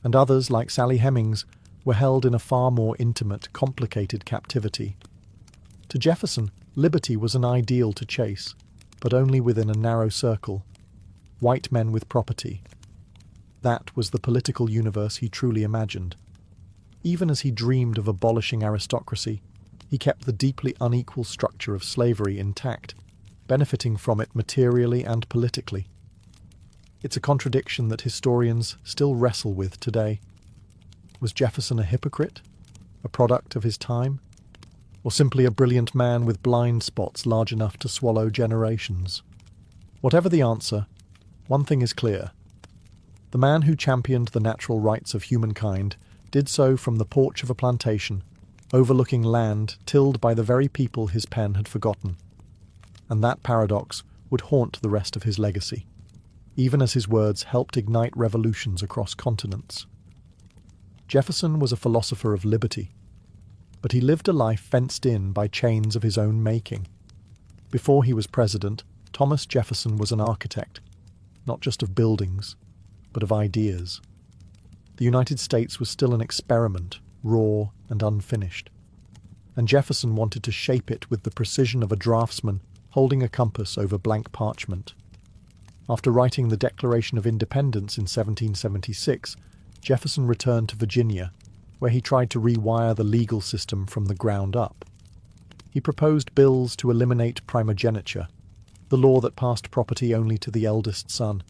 And others, like Sally Hemings, were held in a far more intimate, complicated captivity. To Jefferson, liberty was an ideal to chase, but only within a narrow circle. White men with property. That was the political universe he truly imagined. Even as he dreamed of abolishing aristocracy, he kept the deeply unequal structure of slavery intact, benefiting from it materially and politically. It's a contradiction that historians still wrestle with today. Was Jefferson a hypocrite? A product of his time? Or simply a brilliant man with blind spots large enough to swallow generations? Whatever the answer, one thing is clear. The man who championed the natural rights of humankind did so from the porch of a plantation, overlooking land tilled by the very people his pen had forgotten. And that paradox would haunt the rest of his legacy, even as his words helped ignite revolutions across continents. Jefferson was a philosopher of liberty, but he lived a life fenced in by chains of his own making. Before he was president, Thomas Jefferson was an architect, not just of buildings, but of ideas. The United States was still an experiment, raw and unfinished, and Jefferson wanted to shape it with the precision of a draftsman holding a compass over blank parchment. After writing the Declaration of Independence in 1776, Jefferson returned to Virginia, where he tried to rewire the legal system from the ground up. He proposed bills to eliminate primogeniture, the law that passed property only to the eldest son,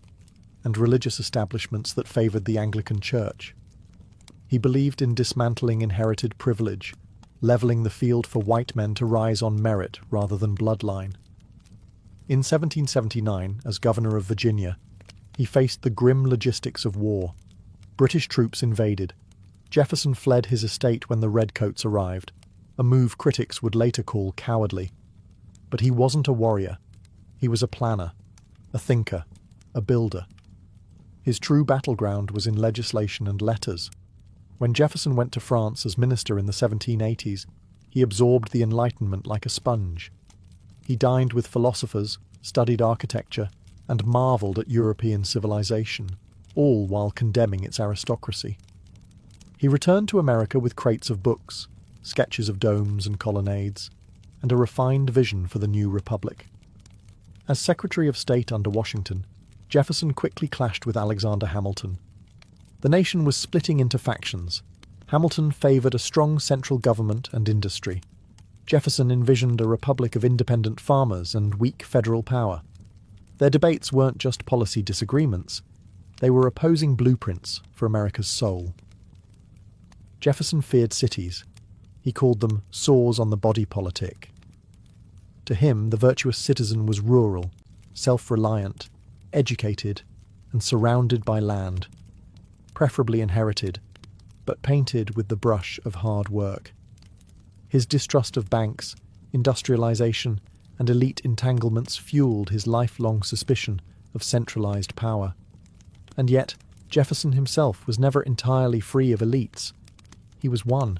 and religious establishments that favoured the Anglican Church. He believed in dismantling inherited privilege, leveling the field for white men to rise on merit rather than bloodline. In 1779, as governor of Virginia, he faced the grim logistics of war. British troops invaded. Jefferson fled his estate when the redcoats arrived, a move critics would later call cowardly. But he wasn't a warrior. He was a planner, a thinker, a builder. His true battleground was in legislation and letters. When Jefferson went to France as minister in the 1780s, he absorbed the Enlightenment like a sponge. He dined with philosophers, studied architecture, and marvelled at European civilization, all while condemning its aristocracy. He returned to America with crates of books, sketches of domes and colonnades, and a refined vision for the new republic. As Secretary of State under Washington, Jefferson quickly clashed with Alexander Hamilton. The nation was splitting into factions. Hamilton favoured a strong central government and industry. Jefferson envisioned a republic of independent farmers and weak federal power. Their debates weren't just policy disagreements, they were opposing blueprints for America's soul. Jefferson feared cities. He called them sores on the body politic. To him, the virtuous citizen was rural, self-reliant, educated, and surrounded by land, preferably inherited, but painted with the brush of hard work. His distrust of banks, industrialization, and elite entanglements fueled his lifelong suspicion of centralized power. And yet, Jefferson himself was never entirely free of elites. He was one.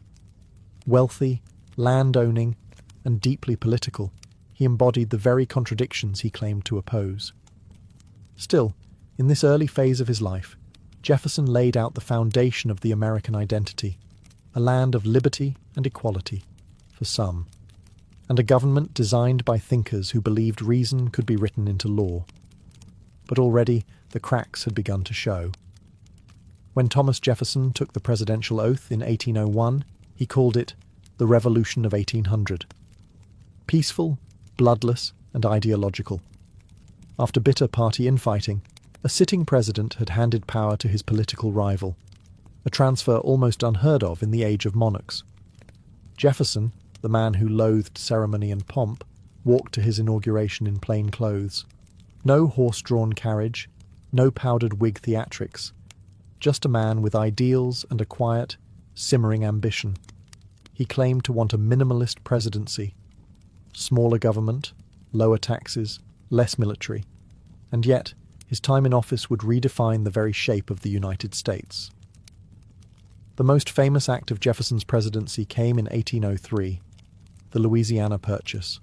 Wealthy, land-owning, and deeply political, he embodied the very contradictions he claimed to oppose. Still, in this early phase of his life, Jefferson laid out the foundation of the American identity, a land of liberty and equality, for some, and a government designed by thinkers who believed reason could be written into law. But already the cracks had begun to show. When Thomas Jefferson took the presidential oath in 1801, he called it the Revolution of 1800. Peaceful, bloodless, and ideological. After bitter party infighting, a sitting president had handed power to his political rival, a transfer almost unheard of in the age of monarchs. Jefferson, the man who loathed ceremony and pomp, walked to his inauguration in plain clothes. No horse-drawn carriage, no powdered wig theatrics, just a man with ideals and a quiet, simmering ambition. He claimed to want a minimalist presidency, smaller government, lower taxes, less military, and yet his time in office would redefine the very shape of the United States. The most famous act of Jefferson's presidency came in 1803, the Louisiana Purchase.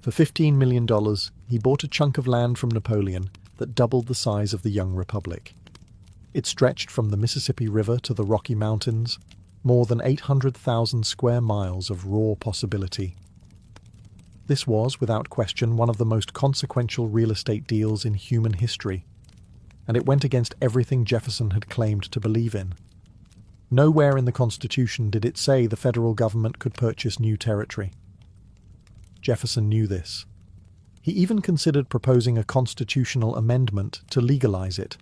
For $15 million, he bought a chunk of land from Napoleon that doubled the size of the young republic. It stretched from the Mississippi River to the Rocky Mountains, more than 800,000 square miles of raw possibility. This was, without question, one of the most consequential real estate deals in human history, and it went against everything Jefferson had claimed to believe in. Nowhere in the Constitution did it say the federal government could purchase new territory. Jefferson knew this. He even considered proposing a constitutional amendment to legalize it,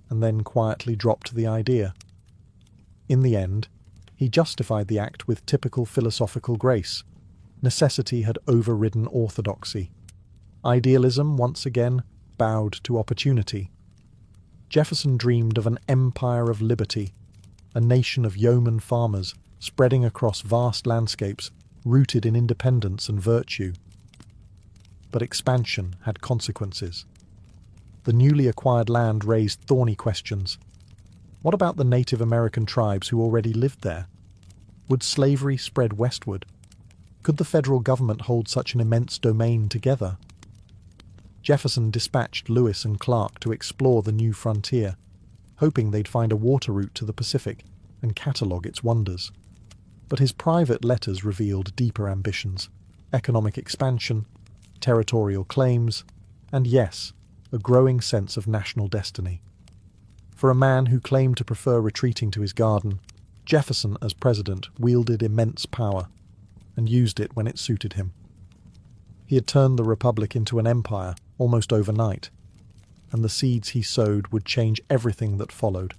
and then quietly dropped the idea. In the end, he justified the act with typical philosophical grace. Necessity had overridden orthodoxy. Idealism, once again, bowed to opportunity. Jefferson dreamed of an empire of liberty, a nation of yeoman farmers spreading across vast landscapes, rooted in independence and virtue. But expansion had consequences. The newly acquired land raised thorny questions. What about the Native American tribes who already lived there? Would slavery spread westward? Could the federal government hold such an immense domain together? Jefferson dispatched Lewis and Clark to explore the new frontier, hoping they'd find a water route to the Pacific and catalogue its wonders. But his private letters revealed deeper ambitions, economic expansion, territorial claims, and yes, a growing sense of national destiny. For a man who claimed to prefer retreating to his garden, Jefferson, as president, wielded immense power, and used it when it suited him. He had turned the Republic into an empire almost overnight, and the seeds he sowed would change everything that followed.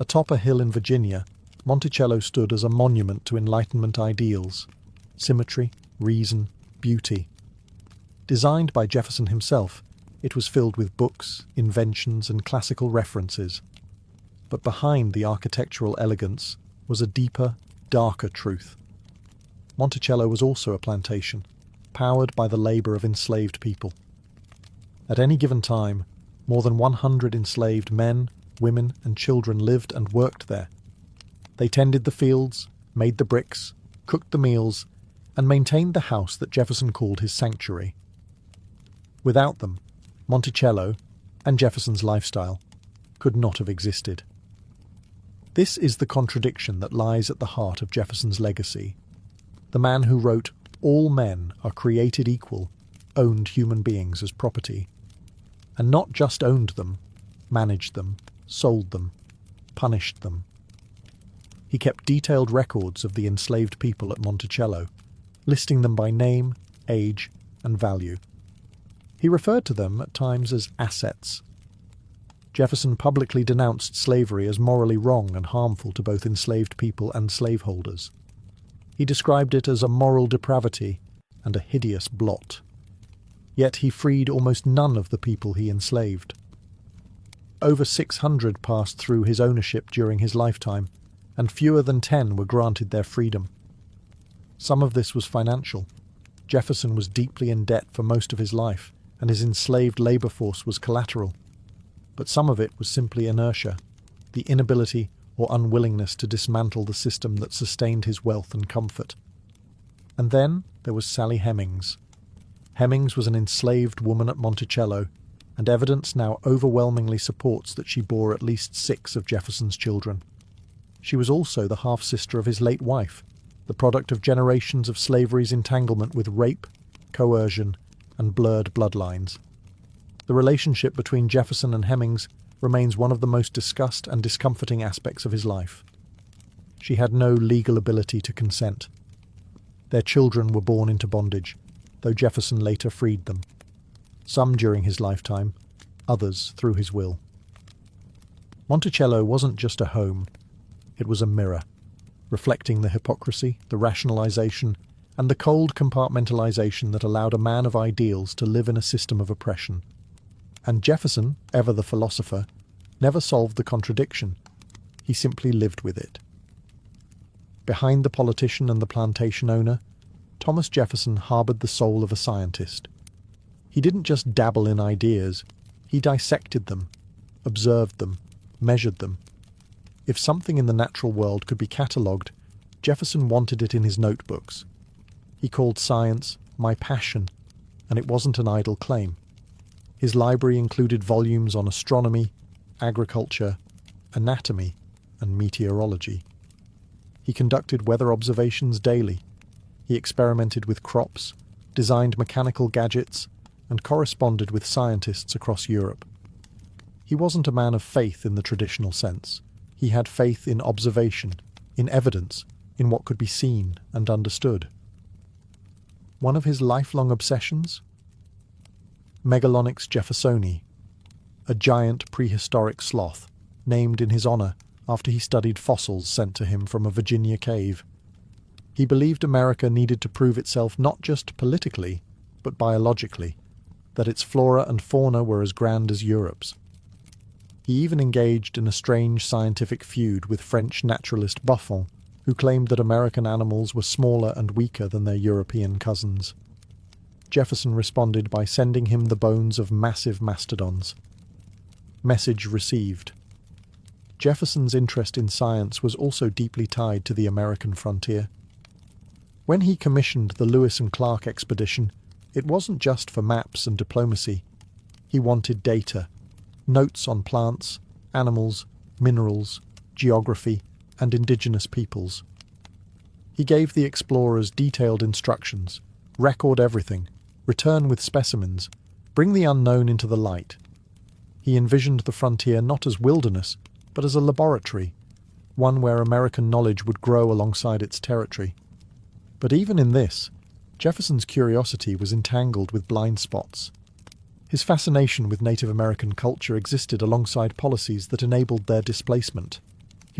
Atop a hill in Virginia, Monticello stood as a monument to Enlightenment ideals: symmetry, reason, beauty. Designed by Jefferson himself, it was filled with books, inventions, and classical references. But behind the architectural elegance was a deeper, darker truth. Monticello was also a plantation, powered by the labor of enslaved people. At any given time, more than 100 enslaved men, women, and children lived and worked there. They tended the fields, made the bricks, cooked the meals, and maintained the house that Jefferson called his sanctuary. Without them, Monticello, and Jefferson's lifestyle, could not have existed. This is the contradiction that lies at the heart of Jefferson's legacy. The man who wrote, "All men are created equal," owned human beings as property. And not just owned them, managed them, sold them, punished them. He kept detailed records of the enslaved people at Monticello, listing them by name, age, and value. He referred to them at times as assets. Jefferson publicly denounced slavery as morally wrong and harmful to both enslaved people and slaveholders. He described it as a moral depravity and a hideous blot. Yet he freed almost none of the people he enslaved. Over 600 passed through his ownership during his lifetime, and fewer than 10 were granted their freedom. Some of this was financial. Jefferson was deeply in debt for most of his life, and his enslaved labor force was collateral. But some of it was simply inertia, the inability or unwillingness to dismantle the system that sustained his wealth and comfort. And then there was Sally Hemings. Hemings was an enslaved woman at Monticello, and evidence now overwhelmingly supports that she bore at least 6 of Jefferson's children. She was also the half-sister of his late wife, the product of generations of slavery's entanglement with rape, coercion, and blurred bloodlines. The relationship between Jefferson and Hemings remains one of the most discussed and discomforting aspects of his life. She had no legal ability to consent. Their children were born into bondage, though Jefferson later freed them. Some during his lifetime, others through his will. Monticello wasn't just a home, it was a mirror, reflecting the hypocrisy, the rationalization, and the cold compartmentalization that allowed a man of ideals to live in a system of oppression. And Jefferson, ever the philosopher, never solved the contradiction. He simply lived with it. Behind the politician and the plantation owner, Thomas Jefferson harbored the soul of a scientist. He didn't just dabble in ideas, he dissected them, observed them, measured them. If something in the natural world could be catalogued, Jefferson wanted it in his notebooks. He called science "my passion," and it wasn't an idle claim. His library included volumes on astronomy, agriculture, anatomy, and meteorology. He conducted weather observations daily. He experimented with crops, designed mechanical gadgets, and corresponded with scientists across Europe. He wasn't a man of faith in the traditional sense. He had faith in observation, in evidence, in what could be seen and understood. One of his lifelong obsessions? Megalonyx jeffersoni, a giant prehistoric sloth, named in his honor after he studied fossils sent to him from a Virginia cave. He believed America needed to prove itself not just politically, but biologically, that its flora and fauna were as grand as Europe's. He even engaged in a strange scientific feud with French naturalist Buffon, who claimed that American animals were smaller and weaker than their European cousins. Jefferson responded by sending him the bones of massive mastodons. Message received. Jefferson's interest in science was also deeply tied to the American frontier. When he commissioned the Lewis and Clark expedition, it wasn't just for maps and diplomacy. He wanted data, notes on plants, animals, minerals, geography, and indigenous peoples. He gave the explorers detailed instructions: record everything, return with specimens, bring the unknown into the light. He envisioned the frontier not as wilderness, but as a laboratory, one where American knowledge would grow alongside its territory. But even in this, Jefferson's curiosity was entangled with blind spots. His fascination with Native American culture existed alongside policies that enabled their displacement.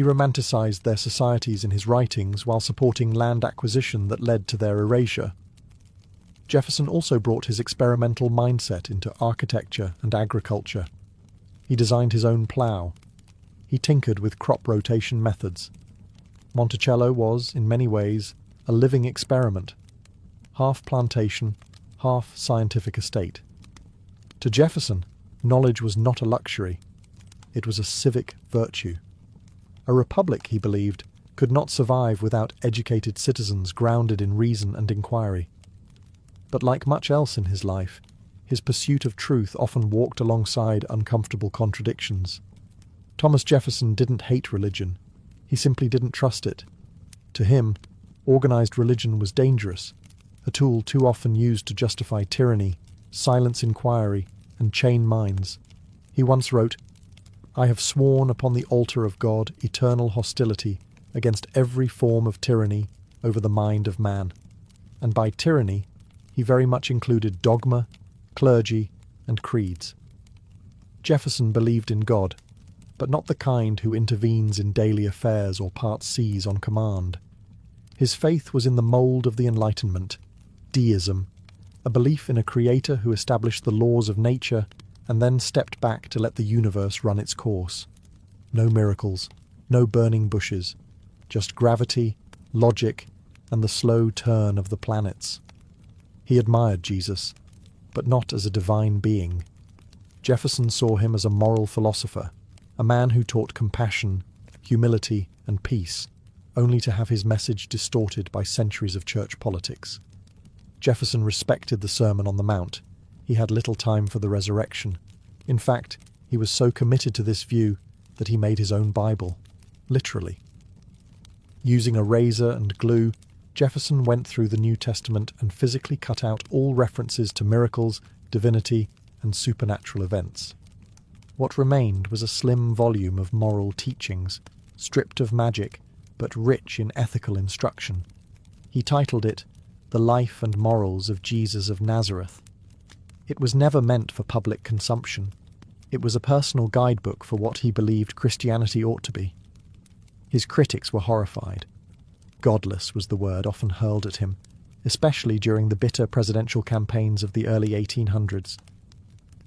He romanticized their societies in his writings while supporting land acquisition that led to their erasure. Jefferson also brought his experimental mindset into architecture and agriculture. He designed his own plough. He tinkered with crop rotation methods. Monticello was, in many ways, a living experiment, half plantation, half scientific estate. To Jefferson, knowledge was not a luxury. It was a civic virtue. A republic, he believed, could not survive without educated citizens grounded in reason and inquiry. But like much else in his life, his pursuit of truth often walked alongside uncomfortable contradictions. Thomas Jefferson didn't hate religion. He simply didn't trust it. To him, organized religion was dangerous, a tool too often used to justify tyranny, silence inquiry, and chain minds. He once wrote, "I have sworn upon the altar of God eternal hostility against every form of tyranny over the mind of man." And by tyranny, he very much included dogma, clergy, and creeds. Jefferson believed in God, but not the kind who intervenes in daily affairs or parts seas on command. His faith was in the mould of the Enlightenment, deism, a belief in a creator who established the laws of nature and then stepped back to let the universe run its course. No miracles, no burning bushes, just gravity, logic, and the slow turn of the planets. He admired Jesus, but not as a divine being. Jefferson saw him as a moral philosopher, a man who taught compassion, humility, and peace, only to have his message distorted by centuries of church politics. Jefferson respected the Sermon on the Mount. He had little time for the resurrection. In fact, he was so committed to this view that he made his own Bible, literally. Using a razor and glue, Jefferson went through the New Testament and physically cut out all references to miracles, divinity, and supernatural events. What remained was a slim volume of moral teachings, stripped of magic, but rich in ethical instruction. He titled it, "The Life and Morals of Jesus of Nazareth." It was never meant for public consumption. It was a personal guidebook for what he believed Christianity ought to be. His critics were horrified. Godless was the word often hurled at him, especially during the bitter presidential campaigns of the early 1800s.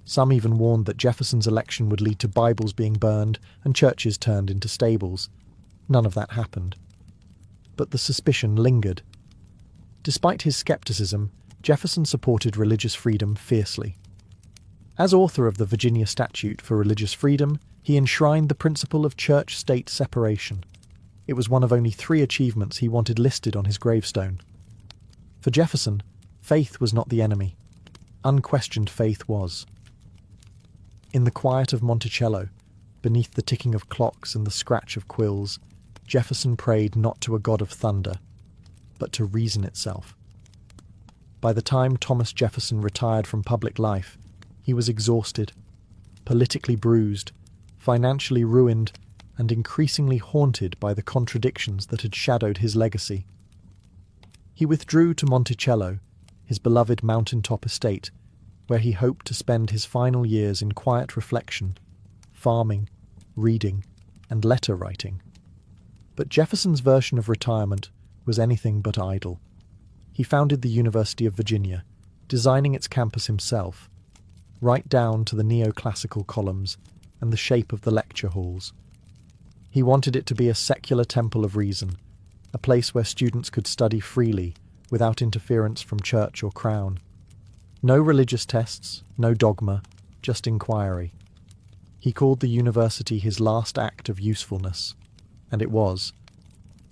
Some even warned that Jefferson's election would lead to Bibles being burned and churches turned into stables. None of that happened. But the suspicion lingered. Despite his skepticism, Jefferson supported religious freedom fiercely. As author of the Virginia Statute for Religious Freedom, he enshrined the principle of church-state separation. It was one of only 3 achievements he wanted listed on his gravestone. For Jefferson, faith was not the enemy. Unquestioned faith was. In the quiet of Monticello, beneath the ticking of clocks and the scratch of quills, Jefferson prayed not to a god of thunder, but to reason itself. By the time Thomas Jefferson retired from public life, he was exhausted, politically bruised, financially ruined, and increasingly haunted by the contradictions that had shadowed his legacy. He withdrew to Monticello, his beloved mountaintop estate, where he hoped to spend his final years in quiet reflection, farming, reading, and letter writing. But Jefferson's version of retirement was anything but idle. He founded the University of Virginia, designing its campus himself, right down to the neoclassical columns and the shape of the lecture halls. He wanted it to be a secular temple of reason, a place where students could study freely without interference from church or crown. No religious tests, no dogma, just inquiry. He called the university his last act of usefulness, and it was.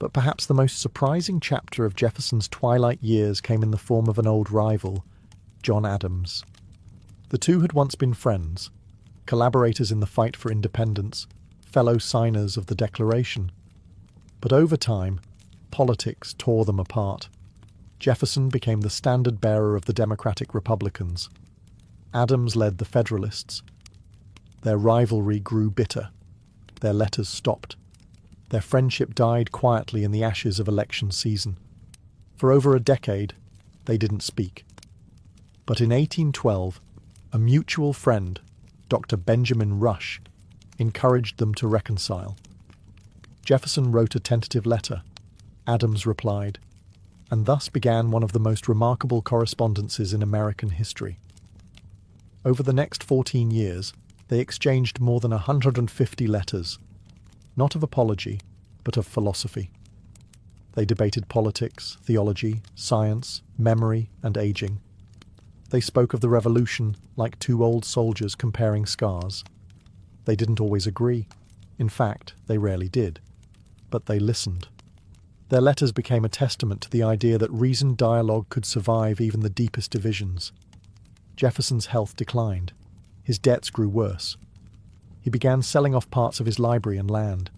But perhaps the most surprising chapter of Jefferson's twilight years came in the form of an old rival, John Adams. The two had once been friends, collaborators in the fight for independence, fellow signers of the Declaration. But over time, politics tore them apart. Jefferson became the standard-bearer of the Democratic Republicans. Adams led the Federalists. Their rivalry grew bitter. Their letters stopped. Their friendship died quietly in the ashes of election season. For over a decade, they didn't speak. But in 1812, a mutual friend, Dr. Benjamin Rush, encouraged them to reconcile. Jefferson wrote a tentative letter. Adams replied, and thus began one of the most remarkable correspondences in American history. Over the next 14 years, they exchanged more than 150 letters, not of apology, but of philosophy. They debated politics, theology, science, memory, and aging. They spoke of the Revolution like two old soldiers comparing scars. They didn't always agree. In fact, they rarely did. But they listened. Their letters became a testament to the idea that reasoned dialogue could survive even the deepest divisions. Jefferson's health declined. His debts grew worse. He began selling off parts of his library and land.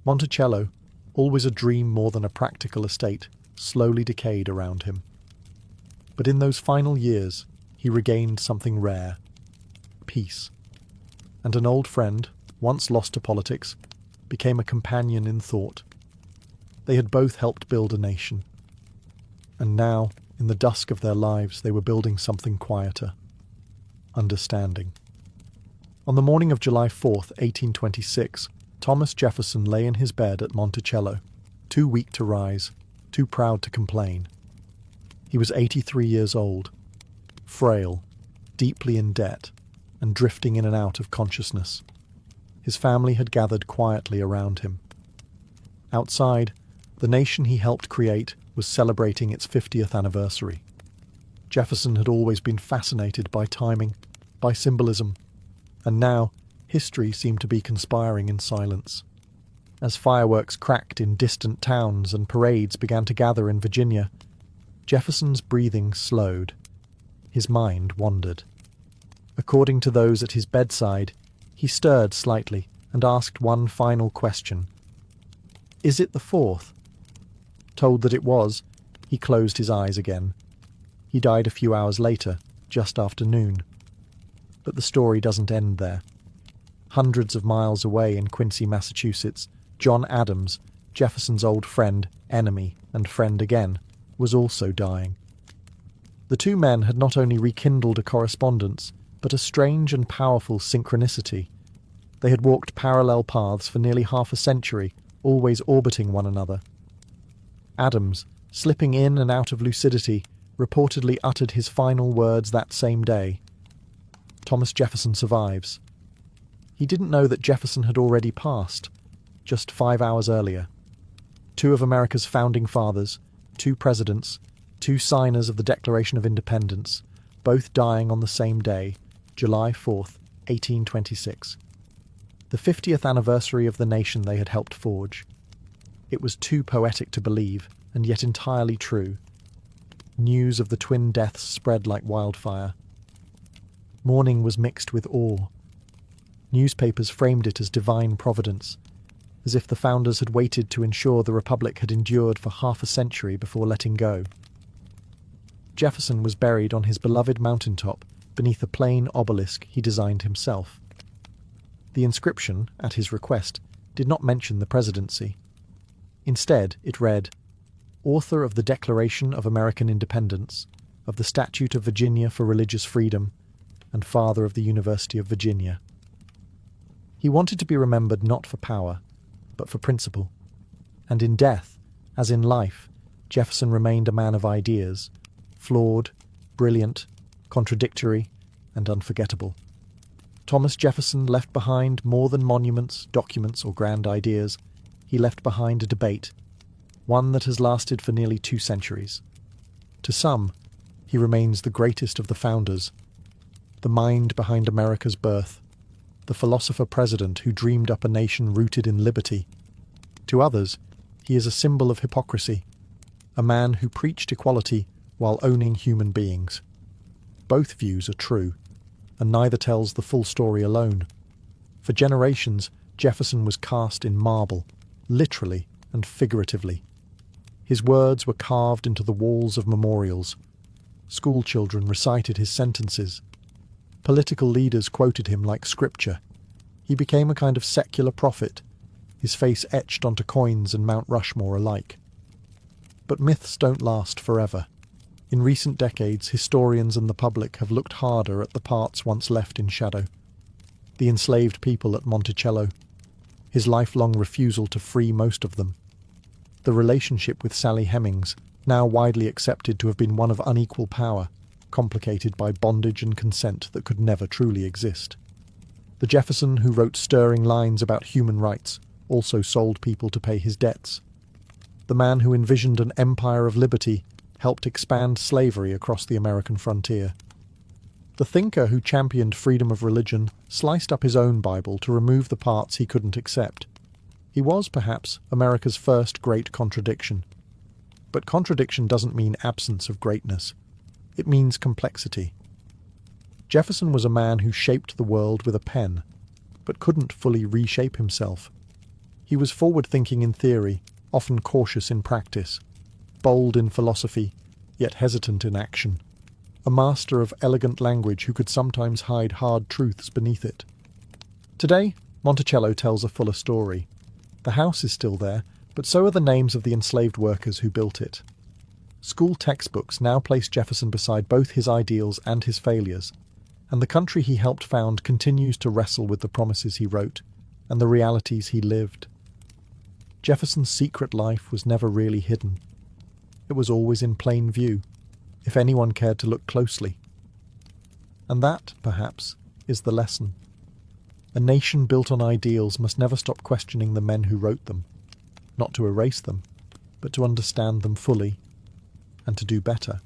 Monticello, always a dream more than a practical estate, slowly decayed around him. But in those final years, he regained something rare: peace. And an old friend, once lost to politics, became a companion in thought. They had both helped build a nation. And now, in the dusk of their lives, they were building something quieter: understanding. On the morning of July 4th, 1826, Thomas Jefferson lay in his bed at Monticello, too weak to rise, too proud to complain. He was 83 years old, frail, deeply in debt, and drifting in and out of consciousness. His family had gathered quietly around him. Outside, the nation he helped create was celebrating its 50th anniversary. Jefferson had always been fascinated by timing, by symbolism, and now history seemed to be conspiring in silence. As fireworks cracked in distant towns and parades began to gather in Virginia, Jefferson's breathing slowed. His mind wandered. According to those at his bedside, he stirred slightly and asked one final question. "Is it the 4th?" Told that it was, he closed his eyes again. He died a few hours later, just after noon. But the story doesn't end there. Hundreds of miles away in Quincy, Massachusetts, John Adams, Jefferson's old friend, enemy, and friend again, was also dying. The two men had not only rekindled a correspondence, but a strange and powerful synchronicity. They had walked parallel paths for nearly half a century, always orbiting one another. Adams, slipping in and out of lucidity, reportedly uttered his final words that same day. Thomas Jefferson survives. He didn't know that Jefferson had already passed, just 5 hours earlier. Two of America's founding fathers, two presidents, two signers of the Declaration of Independence, both dying on the same day, July 4th, 1826. The 50th anniversary of the nation they had helped forge. It was too poetic to believe, and yet entirely true. News of the twin deaths spread like wildfire. Mourning was mixed with awe. Newspapers framed it as divine providence, as if the founders had waited to ensure the Republic had endured for half a century before letting go. Jefferson was buried on his beloved mountaintop beneath a plain obelisk he designed himself. The inscription, at his request, did not mention the presidency. Instead, it read, "Author of the Declaration of American Independence, of the Statute of Virginia for Religious Freedom, and father of the University of Virginia." He wanted to be remembered not for power, but for principle. And in death, as in life, Jefferson remained a man of ideas, flawed, brilliant, contradictory, and unforgettable. Thomas Jefferson left behind more than monuments, documents, or grand ideas. He left behind a debate, one that has lasted for nearly 2 centuries. To some, he remains the greatest of the founders, the mind behind America's birth, the philosopher-president who dreamed up a nation rooted in liberty. To others, he is a symbol of hypocrisy, a man who preached equality while owning human beings. Both views are true, and neither tells the full story alone. For generations, Jefferson was cast in marble, literally and figuratively. His words were carved into the walls of memorials. Schoolchildren recited his sentences. Political leaders quoted him like scripture. He became a kind of secular prophet, his face etched onto coins and Mount Rushmore alike. But myths don't last forever. In recent decades, historians and the public have looked harder at the parts once left in shadow. The enslaved people at Monticello, his lifelong refusal to free most of them. The relationship with Sally Hemings, now widely accepted to have been one of unequal power, complicated by bondage and consent that could never truly exist. The Jefferson who wrote stirring lines about human rights also sold people to pay his debts. The man who envisioned an empire of liberty helped expand slavery across the American frontier. The thinker who championed freedom of religion sliced up his own Bible to remove the parts he couldn't accept. He was, perhaps, America's first great contradiction. But contradiction doesn't mean absence of greatness. It means complexity. Jefferson was a man who shaped the world with a pen, but couldn't fully reshape himself. He was forward-thinking in theory, often cautious in practice, bold in philosophy, yet hesitant in action, a master of elegant language who could sometimes hide hard truths beneath it. Today, Monticello tells a fuller story. The house is still there, but so are the names of the enslaved workers who built it. School textbooks now place Jefferson beside both his ideals and his failures, and the country he helped found continues to wrestle with the promises he wrote and the realities he lived. Jefferson's secret life was never really hidden. It was always in plain view, if anyone cared to look closely. And that, perhaps, is the lesson. A nation built on ideals must never stop questioning the men who wrote them, not to erase them, but to understand them fully and to do better.